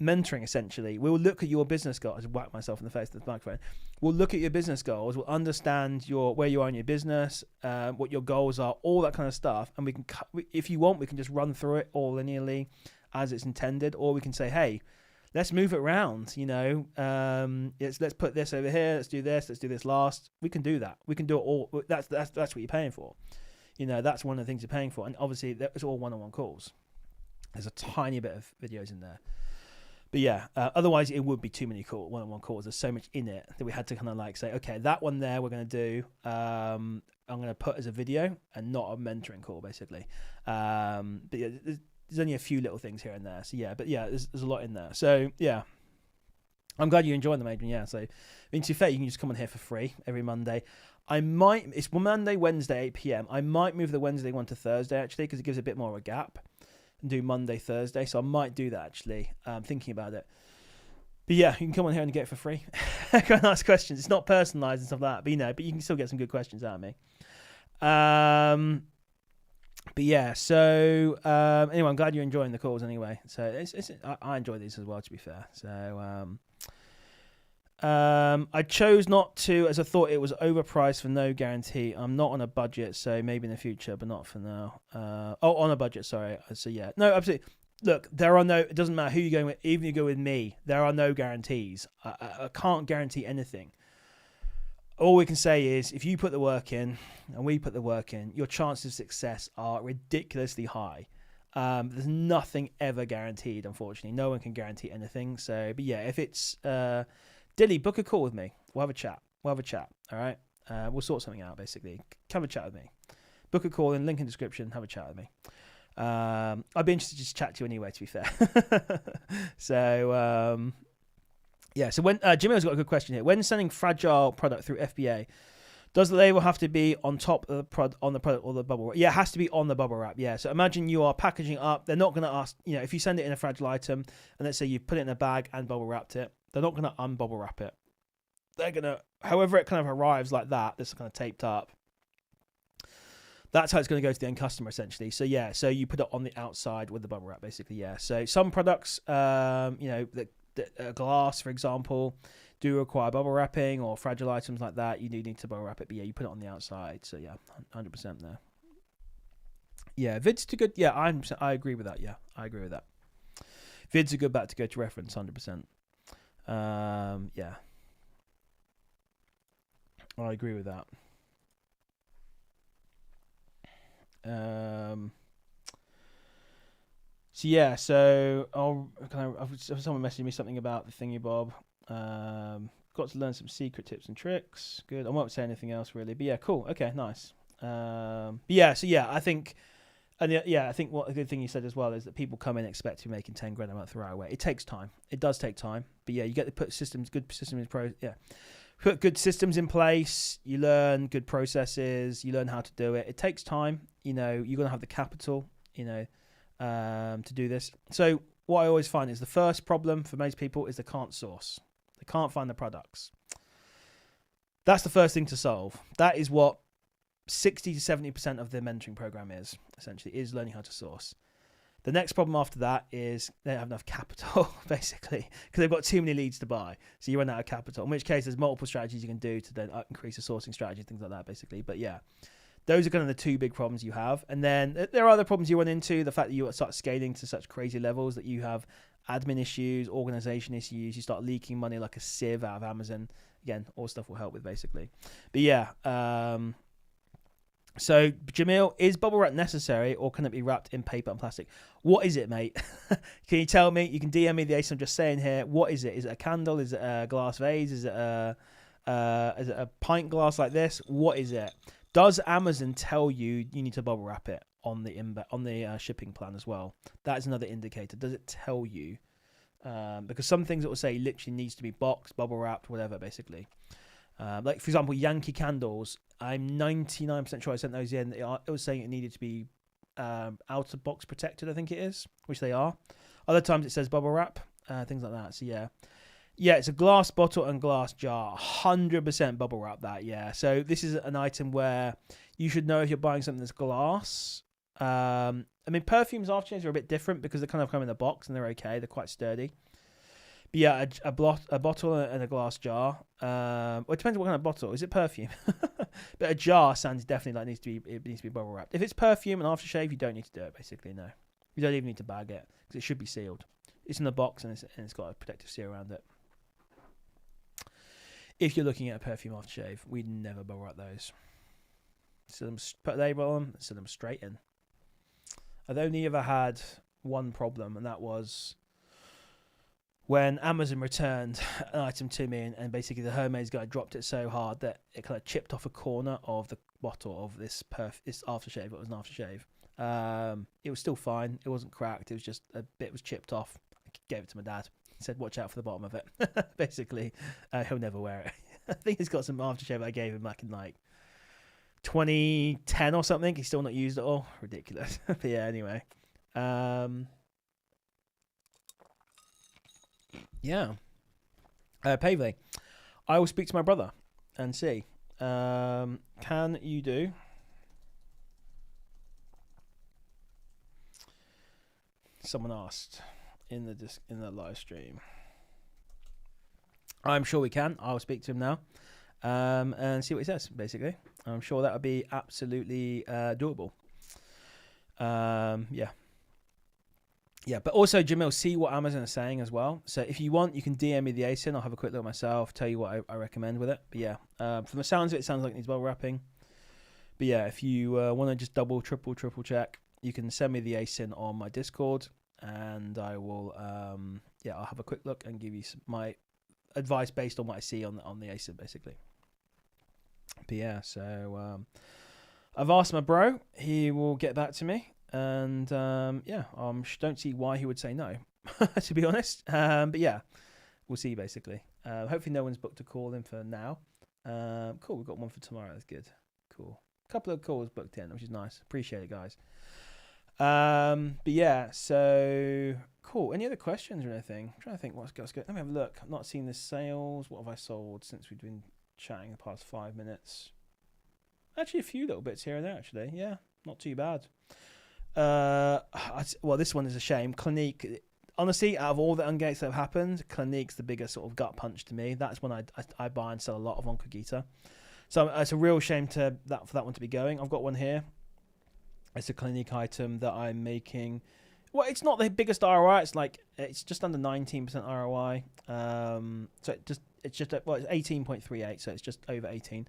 mentoring, essentially. We'll look at your business goals. I just whack myself in the face with the microphone. We'll look at your business goals. We'll understand where you are in your business, what your goals are, all that kind of stuff. And we can, if you want, we can just run through it all linearly as it's intended, or we can say, hey, let's move it around. Let's put this over here. Let's do this last. We can do that. We can do it all. That's what you're paying for. That's one of the things you're paying for. And obviously, it's all one-on-one calls. There's a tiny bit of videos in there. But yeah, otherwise it would be too many one-on-one calls. There's so much in it that we had to kind of like say, okay, that one there we're going to do. I'm going to put as a video and not a mentoring call, basically. But yeah, there's only a few little things here and there. So yeah, but yeah, there's a lot in there. So yeah, I'm glad you enjoyed them, Adrian. Yeah, so to be fair, you can just come on here for free every Monday. It's Monday, Wednesday, 8 p.m. I might move the Wednesday one to Thursday, actually, because it gives a bit more of a gap. And do Monday, Thursday. So I might do that, actually. Thinking about it. But yeah, you can come on here and get it for free. Go and ask questions. It's not personalised and stuff like that, but you can still get some good questions out of me. But yeah, so anyway, I'm glad you're enjoying the calls anyway. So I enjoy these as well, to be fair. So I chose not to, as I thought it was overpriced for no guarantee. I'm not on a budget, so maybe in the future, but not for now. On a budget, sorry. So yeah, no, absolutely. Look, it doesn't matter who you're going with, even if you go with me, there are no guarantees. I can't guarantee anything. All we can say is if you put the work in and we put the work in, your chances of success are ridiculously high. There's nothing ever guaranteed, unfortunately. No one can guarantee anything. So, but yeah, if it's Dilly, book a call with me. We'll have a chat. All right. We'll sort something out, basically. Come have a chat with me. Book a call in link in description. Have a chat with me. I'd be interested to just chat to you anyway, to be fair. So, yeah. So when Jimmy's got a good question here. When sending fragile product through FBA, does the label have to be on top of the product or the bubble wrap? Yeah, it has to be on the bubble wrap. Yeah. So imagine you are packaging up. They're not going to ask, if you send it in a fragile item and let's say you put it in a bag and bubble wrapped it, they're not going to unbubble wrap it. They're going to, however it kind of arrives like that, this is kind of taped up. That's how it's going to go to the end customer, essentially. So yeah, so you put it on the outside with the bubble wrap, basically. Yeah. So some products, the glass, for example, do require bubble wrapping, or fragile items like that. You do need to bubble wrap it, but yeah, you put it on the outside. So yeah, 100% there. Yeah, vids too good. Yeah, I agree with that. Yeah, I agree with that. Vids are good back to go to reference, 100%. Yeah, I agree with that. So yeah, so someone messaged me something about the thingy bob. Got to learn some secret tips and tricks. Good. I won't say anything else really, but yeah, cool. Okay, nice. But yeah, so yeah, I think what a good thing you said as well is that people come in and expect to be making 10 grand a month right away. It takes time. It does take time, but yeah, you get to put good systems put good systems in place. You learn good processes. You learn how to do it. It takes time. You're gonna have the capital. To do this. So what I always find is the first problem for most people is they can't source. They can't find the products. That's the first thing to solve. That is what 60 to 70% of the mentoring program is, essentially, is learning how to source. The next problem after that is they don't have enough capital, basically, because they've got too many leads to buy. So you run out of capital, in which case there's multiple strategies you can do to then increase the sourcing strategy, things like that, basically. But yeah, those are kind of the two big problems you have. And then there are other problems you run into, the fact that you start scaling to such crazy levels that you have admin issues, organization issues, you start leaking money like a sieve out of Amazon. Again, all stuff will help with, basically. But yeah, so Jamil, is bubble wrap necessary or can it be wrapped in paper and plastic? What is it, mate? Can you tell me? You can DM me the ace I'm just saying here. What is it? Is it a candle? Is it a glass vase? Is it a pint glass like this? What is it? Does Amazon tell you need to bubble wrap it? on the shipping plan as well. That is another indicator. Does it tell you? Because some things it will say literally needs to be boxed, bubble wrapped, whatever, basically. Like, for example, Yankee candles. I'm 99% sure I sent those in. It was saying it needed to be out of box protected, I think it is, which they are. Other times it says bubble wrap, things like that. So, yeah. Yeah, it's a glass bottle and glass jar. 100% bubble wrap that, yeah. So this is an item where you should know if you're buying something that's glass. I mean, perfumes aftershaves are a bit different because they kind of come in a box and they're okay. They're quite sturdy. But yeah, a bottle and a glass jar. Well, it depends what kind of bottle. Is it perfume? But a jar sounds definitely like it needs to be bubble wrapped. If it's perfume and aftershave, you don't need to do it, basically, no. You don't even need to bag it because it should be sealed. It's in the box and it's got a protective seal around it. If you're looking at a perfume aftershave, we'd never bubble wrap those. Put a label on them, send them straight in. I've only ever had one problem, and that was when Amazon returned an item to me, and basically the Hermes guy dropped it so hard that it kind of chipped off a corner of the bottle of this aftershave. It was an aftershave. It was still fine. It wasn't cracked. It was just a bit was chipped off. I gave it to my dad. Said watch out for the bottom of it. Basically, he'll never wear it. I think he's got some aftershave I gave him back in like 2010 or something. He's still not used it all. Ridiculous. But yeah, anyway. Yeah. Pave, I will speak to my brother and see. Can you do someone asked in the live stream. I'm sure we can. I'll speak to him now and see what he says, basically. I'm sure that would be absolutely doable. Yeah. Yeah, but also, Jamil, see what Amazon is saying as well. So if you want, you can DM me the ASIN. I'll have a quick look myself, tell you what I recommend with it. But yeah, from the sounds of it sounds like it needs bubble wrapping. But yeah, if you want to just double, triple check, you can send me the ASIN on my Discord. And I will, I'll have a quick look and give you my advice based on what I see on the ASIN, basically. But yeah, so I've asked my bro. He will get back to me. And don't see why he would say no, to be honest. But yeah, we'll see, basically. Hopefully no one's booked a call in for now. Cool, we've got one for tomorrow. That's good. Cool. A couple of calls booked in, which is nice. Appreciate it, guys. But yeah, so cool. Any other questions or anything? I'm trying to think what's good. Let me have a look. I've not seen the sales. What have I sold since we've been chatting the past 5 minutes? Actually, a few little bits here and there, actually. Yeah, not too bad. Well, this one is a shame. Clinique, honestly, out of all the ungates that have happened, Clinique's the biggest sort of gut punch to me. That's when I buy and sell a lot of on Cogita. So it's a real shame for that one to be going. I've got one here. It's a Clinique item that I'm making. Well, it's not the biggest ROI. It's just under 19% ROI. So it's 18.38. So it's just over 18.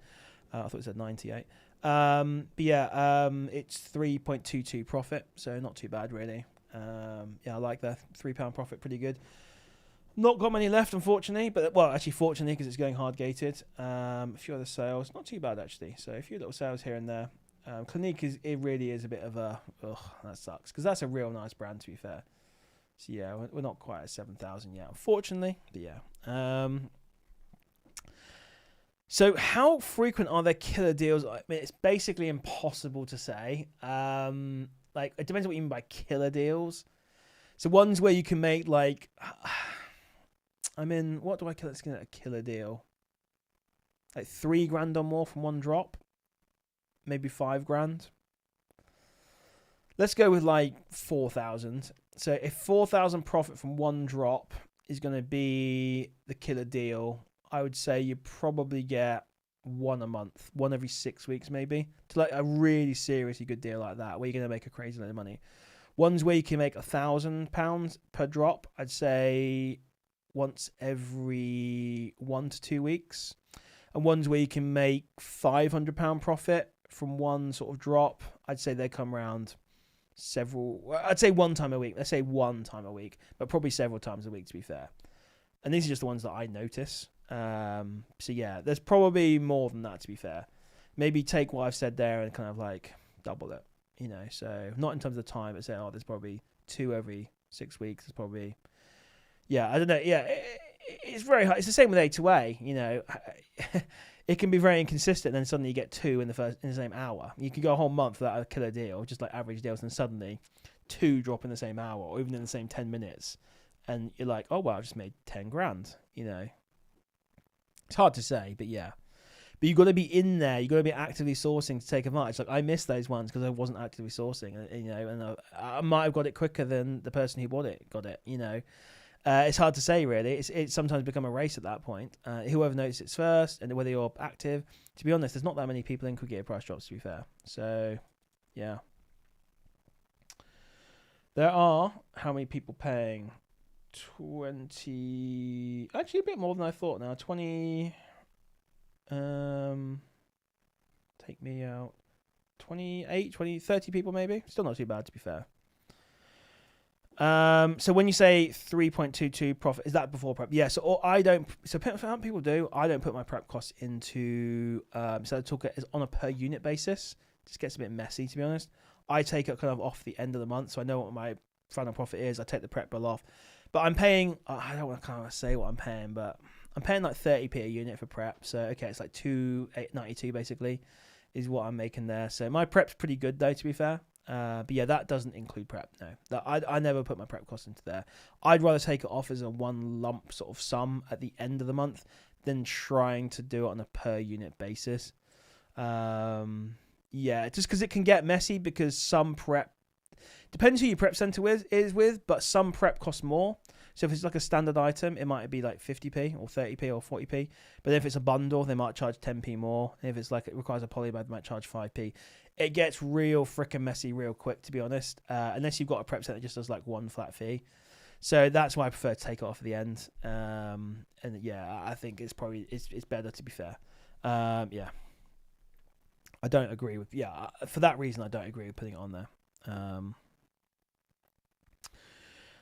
I thought it said 98. But yeah, it's 3.22 profit. So not too bad, really. Yeah, I like that. £3 profit, pretty good. Not got many left, unfortunately. But actually, fortunately, because it's going hard gated. A few other sales, not too bad actually. So a few little sales here and there. Clinique really is a bit of a that sucks because that's a real nice brand, to be fair. So yeah, we're not quite at 7,000 yet, unfortunately. But yeah. So how frequent are there killer deals? I mean, it's basically impossible to say. It depends what you mean by killer deals. So ones where you can make what do I consider a killer deal? Like $3,000 or more from one drop. Maybe $5,000. Let's go with 4,000. So if 4,000 profit from one drop is going to be the killer deal, I would say you probably get one a month, one every 6 weeks maybe, to a really seriously good deal like that, where you're going to make a crazy lot of money. Ones where you can make £1,000 per drop, I'd say once every 1 to 2 weeks. And ones where you can make £500 profit from one sort of drop, I'd say they come around I'd say one time a week. Let's say one time a week, but probably several times a week, to be fair. And these are just the ones that I notice. So yeah, there's probably more than that, to be fair. Maybe take what I've said there and kind of double it. So not in terms of time, but saying, oh, there's probably 2 every 6 weeks. There's probably, yeah, I don't know. Yeah, it's very hard. It's the same with A2A. It can be very inconsistent. And then suddenly you get 2 in the same hour. You can go a whole month without a killer deal, just like average deals, and suddenly 2 drop in the same hour, or even in the same 10 minutes, and you're like, oh well, I just made 10 grand. It's hard to say, but yeah. But you got to be in there. You got to be actively sourcing to take advantage. Like I missed those ones because I wasn't actively sourcing, and I might have got it quicker than the person who bought it got it. It's hard to say really. It's sometimes become a race at that point. Whoever notices first, and whether you're active. To be honest, there's not that many people in quick gear price drops. To be fair, so yeah. There are how many people paying? 20, actually a bit more than I thought now. 20. Take me out. 28, 20, 30 people maybe. Still not too bad, to be fair. So when you say 3.22 profit, is that before prep? Yeah. So I don't. So some people do. I don't put my prep costs into. So I talk it on a per unit basis. Just gets a bit messy, to be honest. I take it kind of off the end of the month, so I know what my final profit is. I take the prep bill off, but I'm paying. I don't want to kind of say what I'm paying, but I'm paying like 30p a unit for prep. So okay, it's like 2.92 basically, is what I'm making there. So my prep's pretty good though, to be fair. But yeah, that doesn't include prep. No, I never put my prep cost into there. I'd rather take it off as a one lump sort of sum at the end of the month than trying to do it on a per unit basis. Yeah, just because it can get messy, because some prep depends who your prep center is with, but some prep costs more. So if it's like a standard item, it might be like 50p or 30p or 40p. But if it's a bundle, they might charge 10p more. If it's like it requires a polybag, they might charge 5p. It gets real freaking messy real quick, to be honest. Unless you've got a prep center that just does like one flat fee. So that's why I prefer to take it off at the end. And yeah, I think it's probably it's better, to be fair. Yeah. I don't agree with, for that reason, I don't agree with putting it on there.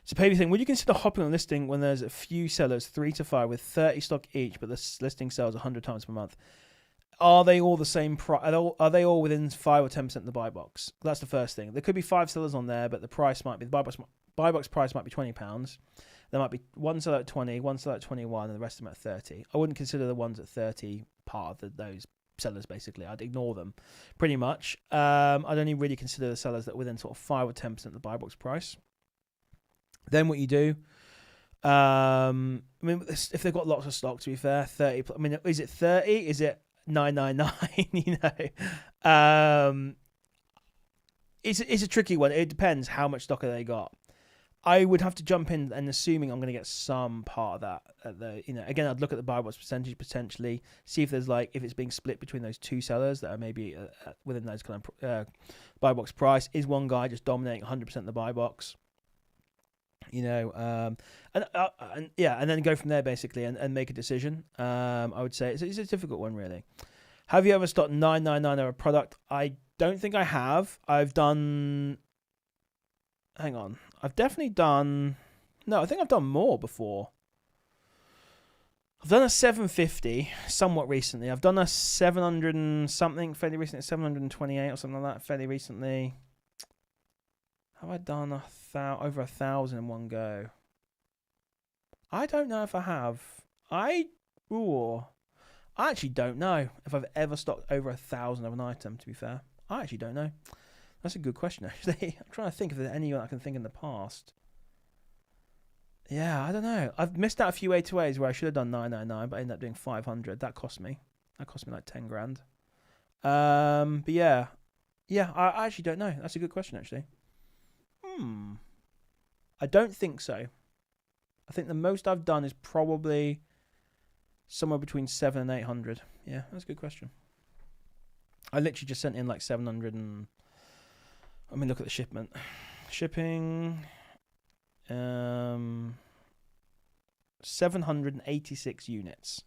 So Pavey saying, would you consider hopping on a listing when there's a few sellers, 3 to 5, with 30 stock each, but the listing sells 100 times per month? Are they all the same price? Are they all within 5 or 10% of the buy box? That's the first thing. There could be 5 sellers on there, but the price might be, the buy box price might be £20. There might be one seller at 20, one seller at 21, and the rest of them at 30. I wouldn't consider the ones at 30 part of those sellers, basically. I'd ignore them pretty much. I'd only really consider the sellers that are within sort of 5 or 10% of the buy box price. Then what you do, I mean, if they've got lots of stock, to be fair, 30, I mean, is it 30? Is it 999? It's a tricky one. It depends how much stock have they got. I would have to jump in, and assuming I'm going to get some part of that, again, I'd look at the buy box percentage potentially, see if there's if it's being split between those two sellers that are maybe within those kind of buy box price. Is one guy just dominating 100% of the buy box? And then go from there basically, and make a decision. I would say it's a difficult one, really. Have you ever stocked 999 of a product? I don't think I have. I've definitely done. No, I think I've done more before. I've done a 750 somewhat recently. I've done a 700 and something fairly recently, 728 or something like that fairly recently. Have I done over 1,000 in one go? I don't know if I have. I actually don't know if I've ever stocked over 1,000 of an item, to be fair. I actually don't know. That's a good question, actually. I'm trying to think if there's anyone I can think in the past. Yeah, I don't know. I've missed out a few A2As where I should have done 999, but I ended up doing 500. That cost me like 10 grand. But yeah, I actually don't know. That's a good question, actually. I don't think so. I think the most I've done is probably somewhere between 700 and 800. Yeah, that's a good question. I literally just sent in like 700 and... Let me look at the shipment. Shipping... 786 units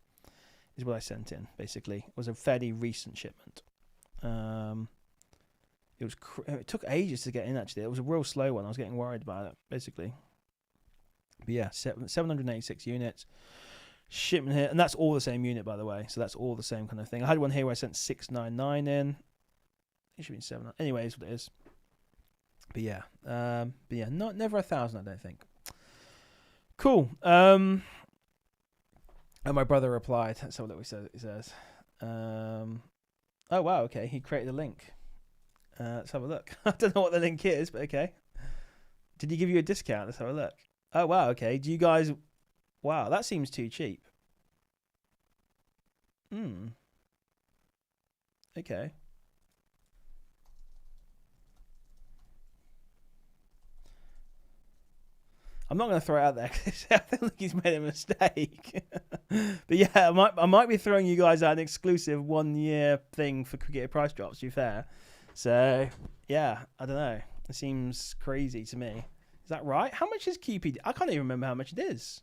is what I sent in, basically. It was a fairly recent shipment. It took ages to get in, actually. It was a real slow one. I was getting worried about it, basically. But yeah, 786 units. Shipment here. And that's all the same unit, by the way. So that's all the same kind of thing. I had one here where I sent 699 in. It should be 7. Anyway, it's what it is. But yeah, not never 1,000, I don't think. Cool. And my brother replied. That's all that he says. Oh wow, okay. He created a link. Let's have a look. I don't know what the link is, but okay. Did he give you a discount? Let's have a look. Oh wow, okay. Do you guys? Wow, that seems too cheap. Okay. I'm not going to throw it out there because I think he's made a mistake. But yeah, I might be throwing you guys out an exclusive 1 year thing for Cricket Price Drops, to be fair. So yeah, I don't know. It seems crazy to me. Is that right? How much is QPD? I can't even remember how much it is.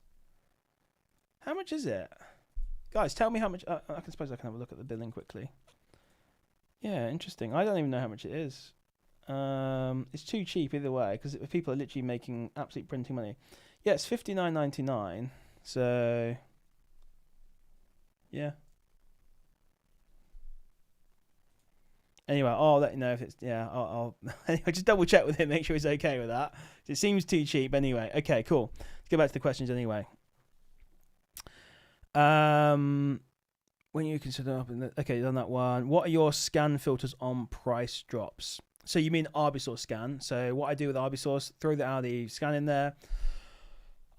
How much is it? Guys, tell me how much. I suppose I can have a look at the billing quickly. Yeah, interesting. I don't even know how much it is. It's too cheap either way because people are literally making absolute printing money. Yeah, it's $59.99. So yeah. Anyway, I'll let you know if it's I'll anyway, just double check with him, make sure he's okay with that. It seems too cheap anyway. Okay, cool. Let's go back to the questions anyway. When you consider okay, done that one. What are your scan filters on price drops? So you mean Arbisource scan? So what I do with Arbisource, throw the Audi scan in there.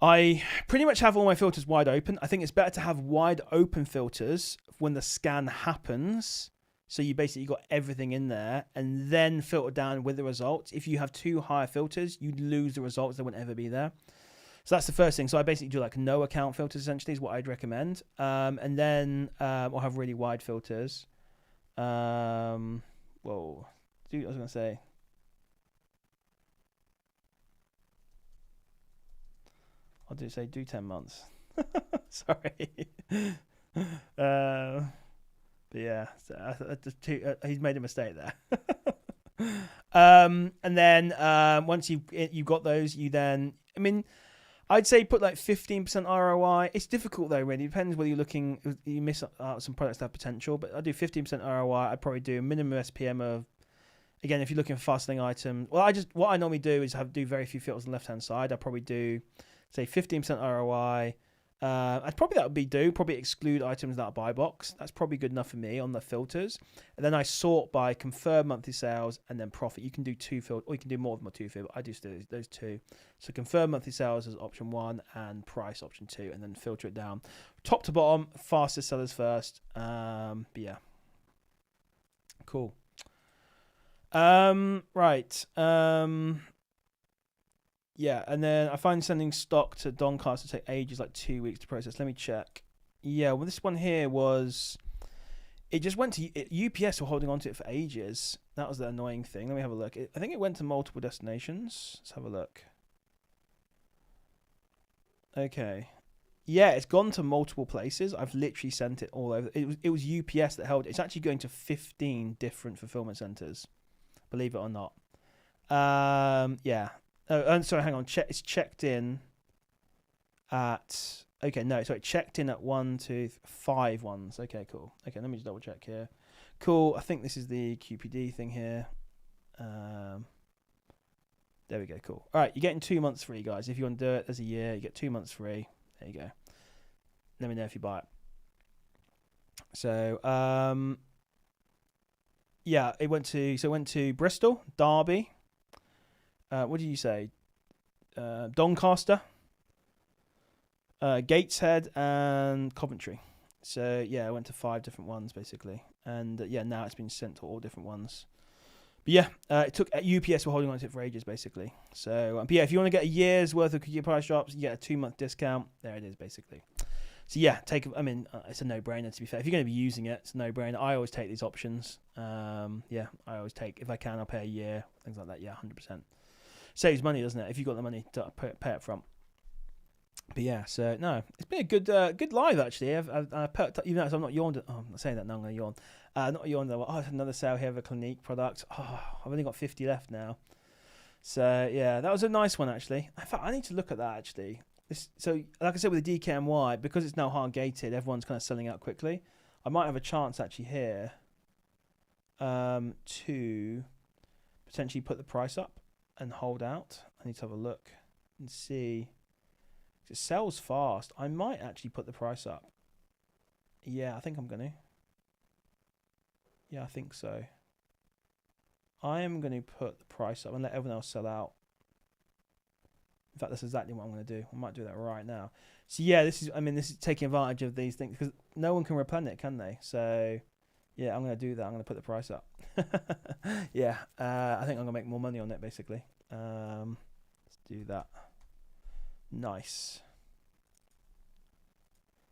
I pretty much have all my filters wide open. I think it's better to have wide open filters when the scan happens. So you basically got everything in there and then filter down with the results. If you have too high filters, you'd lose the results. They wouldn't ever be there. So that's the first thing. So I basically do like no account filters essentially is what I'd recommend. And then I'll have really wide filters. Whoa. I was going to say. I'll do 10 months. Sorry. But yeah, so he's made a mistake there. And then once you've got those, you then, I mean, I'd say put like 15% ROI. It's difficult though, really. It depends whether you miss out some products that have potential, but I do 15% ROI. I'd probably do a minimum SPM of, again, if you're looking for fast-selling items, what I normally do is do very few filters on the left-hand side. I probably do, say, 15% ROI. That would be probably exclude items that are buy box. That's probably good enough for me on the filters. And then I sort by confirmed monthly sales and then profit. You can do two filters, or you can do more than two filters. I do those two. So confirmed monthly sales is option 1 and price option 2, and then filter it down top to bottom. Fastest sellers first. But yeah, cool. Right. Yeah, and then I find sending stock to Doncaster take ages, like 2 weeks to process. Let me check. Yeah, well, this one here it just went to UPS. Were holding on to it for ages. That was the annoying thing. Let me have a look. I think it went to multiple destinations. Let's have a look. Okay. Yeah, it's gone to multiple places. I've literally sent it all over. It was UPS that held it. It's actually going to 15 different fulfillment centers. Believe it or not. Yeah. Oh, sorry, hang on. It's checked in at... Okay, no, sorry. Checked in at 1, 2, 5 ones. Okay, cool. Okay, let me just double check here. Cool. I think this is the QPD thing here. There we go, cool. All right, you're getting 2 months free, guys. If you want to do it as a year, you get 2 months free. There you go. Let me know if you buy it. So, yeah, it went to Bristol, Derby. What did you say? Doncaster, Gateshead, and Coventry. So yeah, I went to 5 different ones basically, and yeah, now it's been sent to all different ones. But yeah, it took UPS were holding on to it for ages basically. So but yeah, if you want to get a year's worth of Cricket Price Drops, you get a 2-month discount. There it is basically. So yeah, it's a no-brainer to be fair. If you're going to be using it, it's a no-brainer. I always take these options. Yeah, I always take, if I can, I'll pay a year, things like that. Yeah, 100%. Saves money, doesn't it? If you've got the money to pay up front. But yeah, so no, it's been a good live actually. I've perked up, even though I'm not yawned. Oh, I'm not saying that now. I'm going to yawn. Not yawned. Oh, another sale here of a Clinique product. Oh, I've only got 50 left now. So yeah, that was a nice one actually. In fact, I need to look at that actually. So like I said with the DKNY, because it's now hard gated, everyone's kind of selling out quickly. I might have a chance actually here to potentially put the price up. and hold out. I need to have a look and see. It sells fast. I might actually put the price up. Yeah, I think I'm going to. Yeah, I think so. I am going to put the price up and let everyone else sell out. In fact, that's exactly what I'm going to do. I might do that right now. So yeah, this is taking advantage of these things because no one can replenish it, can they? So yeah, I'm going to do that. I'm going to put the price up. Yeah, I think I'm going to make more money on it basically. Let's do that. Nice.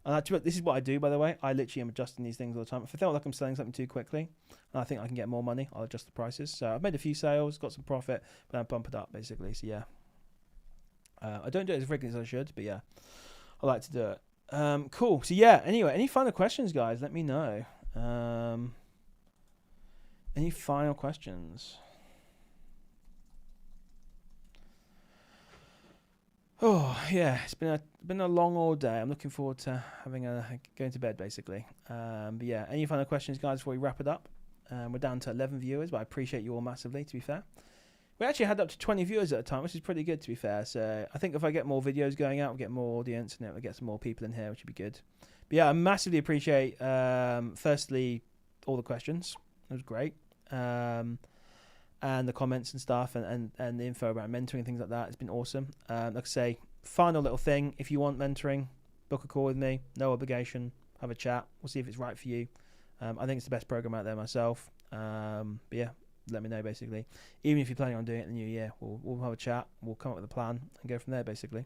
And actually, this is what I do, by the way. I literally am adjusting these things all the time. If I feel like I'm selling something too quickly and I think I can get more money, I'll adjust the prices. So I've made a few sales, got some profit, but I bump it up basically. So yeah. I don't do it as frequently as I should, but yeah, I like to do it. Cool. So yeah, anyway, any final questions, guys? Let me know. Any final questions? Oh yeah, it's been a long all day. I'm looking forward to going to bed basically. But yeah, any final questions, guys, before we wrap it up? We're down to 11 viewers, but I appreciate you all massively. To be fair, we actually had up to 20 viewers at a time, which is pretty good. To be fair, so I think if I get more videos going out, we'll get more audience and we'll get some more people in here, which would be good. But yeah, I massively appreciate firstly all the questions. It was great. And the comments and stuff and the info about mentoring and things like that. It's been awesome. Like I say, final little thing. If you want mentoring, book a call with me. No obligation. Have a chat. We'll see if it's right for you. I think it's the best program out there myself. But yeah, let me know basically. Even if you're planning on doing it in the new year, we'll have a chat. We'll come up with a plan and go from there basically.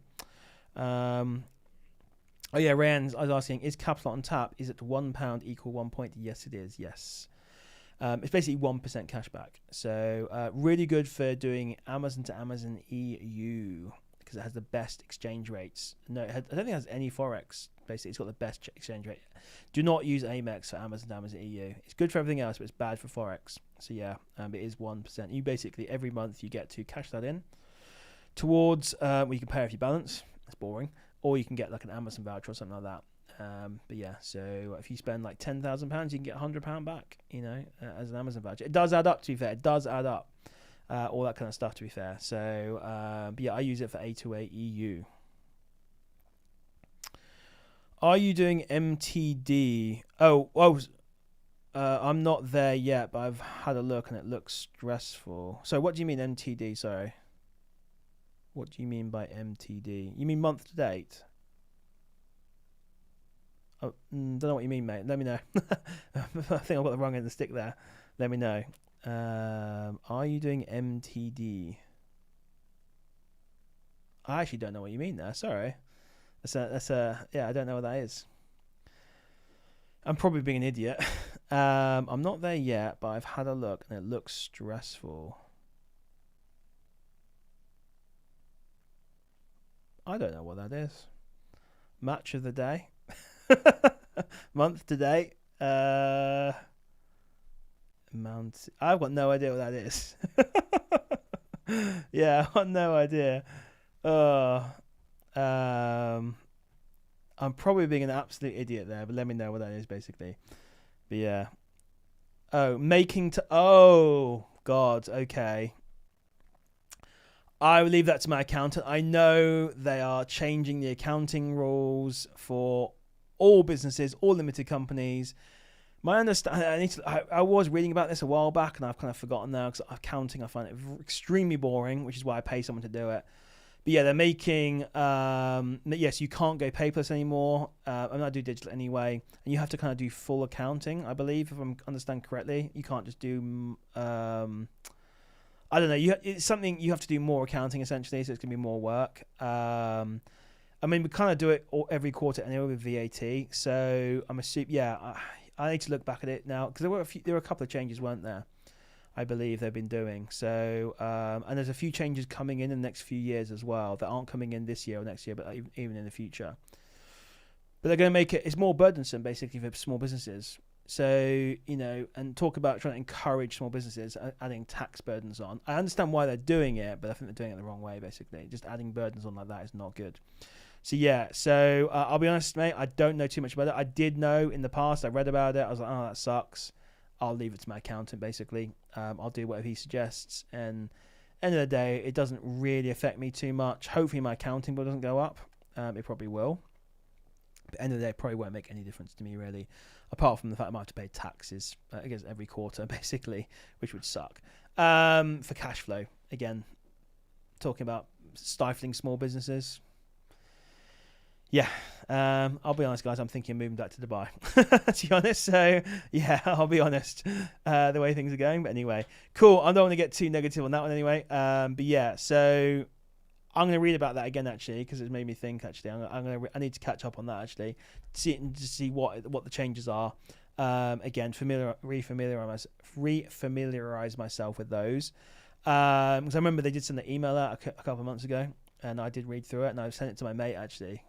Oh yeah, Ryan, I was asking, is Capital on tap? Is it £1 equal 1 point? Yes, it is. Yes. It's basically 1% cashback. So really good for doing Amazon to Amazon EU because it has the best exchange rates. No, I don't think it has any Forex. Basically, it's got the best exchange rate. Do not use Amex for Amazon to Amazon EU. It's good for everything else, but it's bad for Forex. So yeah, it is 1%. You basically, every month you get to cash that in towards, well, you can pay off your balance. That's boring. Or you can get like an Amazon voucher or something like that. But yeah, so if you spend like £10,000, you can get £100 back, as an Amazon voucher. It does add up, to be fair. It does add up, all that kind of stuff, to be fair. So, but yeah, I use it for A2A EU. Are you doing MTD? I'm not there yet, but I've had a look and it looks stressful. So what do you mean MTD? Sorry. What do you mean by MTD? You mean month to date? Oh, don't know what you mean, mate. Let me know. I think I've got the wrong end of the stick there. Let me know. Are you doing MTD? I actually don't know what you mean there. Sorry. Yeah, I don't know what that is. I'm probably being an idiot. I'm not there yet, but I've had a look and it looks stressful. I don't know what that is. Match of the day. Month to date. I've got no idea what that is. Yeah, I've got no idea. I'm probably being an absolute idiot there, but let me know what that is basically. But yeah. Oh God, okay. I will leave that to my accountant. I know they are changing the accounting rules for all businesses, all limited companies. My understanding, I was reading about this a while back, and I've kind of forgotten now because accounting, I find it extremely boring, which is why I pay someone to do it. But yeah, they're making, yes, you can't go paperless anymore. I'm not do digital anyway, and you have to kind of do full accounting, I believe, if I understand correctly. You can't just do, I don't know. It's something you have to do more accounting essentially, so it's gonna be more work. I mean, we kind of do it every quarter anyway with VAT. So I'm assuming, yeah, I need to look back at it now because there were a couple of changes, weren't there? I believe they've been doing so, and there's a few changes coming in the next few years as well that aren't coming in this year or next year, but even in the future. But they're going to make it's more burdensome basically for small businesses. So, and talk about trying to encourage small businesses, adding tax burdens on. I understand why they're doing it, but I think they're doing it the wrong way, basically. Just adding burdens on like that is not good. So, yeah. So, I'll be honest, mate, I don't know too much about it. I did know in the past. I read about it. I was like, oh, that sucks. I'll leave it to my accountant, basically. I'll do whatever he suggests. And End of the day, it doesn't really affect me too much. Hopefully my accounting bill doesn't go up. It probably will. But end of the day, it probably won't make any difference to me really, apart from the fact I might have to pay taxes, I guess every quarter basically, which would suck. For cash flow, again, talking about stifling small businesses. Yeah, I'll be honest, guys. I'm thinking of moving back to Dubai, to be honest. So, yeah, I'll be honest, the way things are going. But anyway, cool. I don't want to get too negative on that one anyway. But yeah, so I'm going to read about that again, actually, because it's made me think, actually. I need to catch up on that, actually, to see what the changes are. Again, refamiliarize myself with those. Because I remember they did send the email out a couple of months ago, and I did read through it, and I sent it to my mate, actually.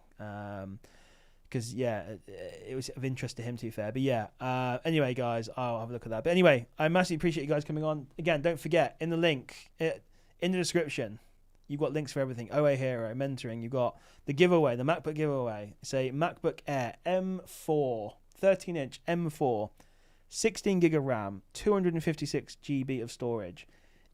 Because it was of interest to him, to be fair. But yeah, anyway, guys, I'll have a look at that. But anyway, I massively appreciate you guys coming on. Again, don't forget, in the link in the description, you've got links for everything. OA Hero, mentoring. You've got the giveaway, the MacBook giveaway. It's a MacBook Air M4, 13-inch M4, 16 gig of RAM, 256 GB of storage.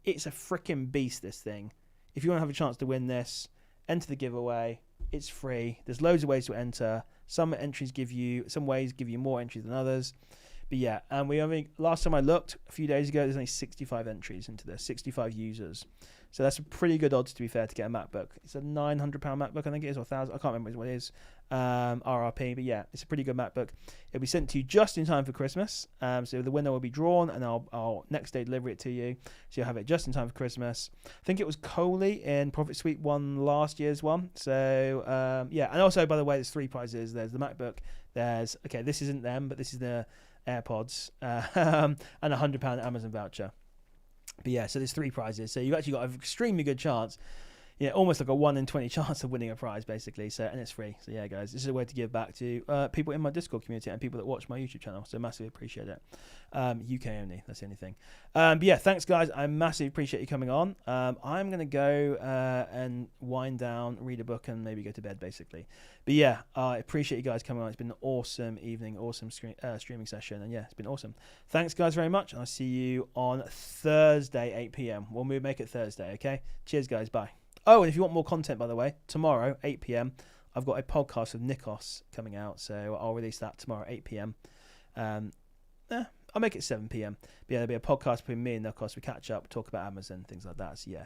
It's a freaking beast, this thing. If you want to have a chance to win this, enter the giveaway. It's free. There's loads of ways to enter. Some ways give you more entries than others. But yeah, and last time I looked a few days ago, there's only 65 entries into this, 65 users. So that's a pretty good odds, to be fair, to get a MacBook. It's a £900 MacBook, I think it is, or 1,000. I can't remember what it is, RRP. But yeah, it's a pretty good MacBook. It'll be sent to you just in time for Christmas. So the winner will be drawn, and I'll next day deliver it to you. So you'll have it just in time for Christmas. I think it was Coley in Profit Suite won last year's one. So yeah, and also, by the way, there's 3 prizes. There's the MacBook. This isn't them, but this is the AirPods, and a £100 Amazon voucher. But yeah, so there's 3 prizes. So you've actually got an extremely good chance, almost like a 1 in 20 chance of winning a prize, basically. So, and it's free. So yeah, guys, this is a way to give back to people in my Discord community and people that watch my YouTube channel. So massively appreciate it. UK only, that's the only thing. But yeah, thanks guys. I massively appreciate you coming on. I'm gonna go and wind down, read a book, and maybe go to bed, basically. But yeah, I appreciate you guys coming on. It's been an awesome evening, awesome streaming session, and yeah, it's been awesome. Thanks guys very much. I'll see you on Thursday, 8 p.m. We'll make it Thursday, okay? Cheers guys, bye. Oh, and if you want more content, by the way, tomorrow, 8 p.m, I've got a podcast with Nikos coming out, so I'll release that tomorrow, 8 p.m. I'll make it 7 p.m. But yeah, there'll be a podcast between me and Nikos. We catch up, talk about Amazon, things like that. So yeah,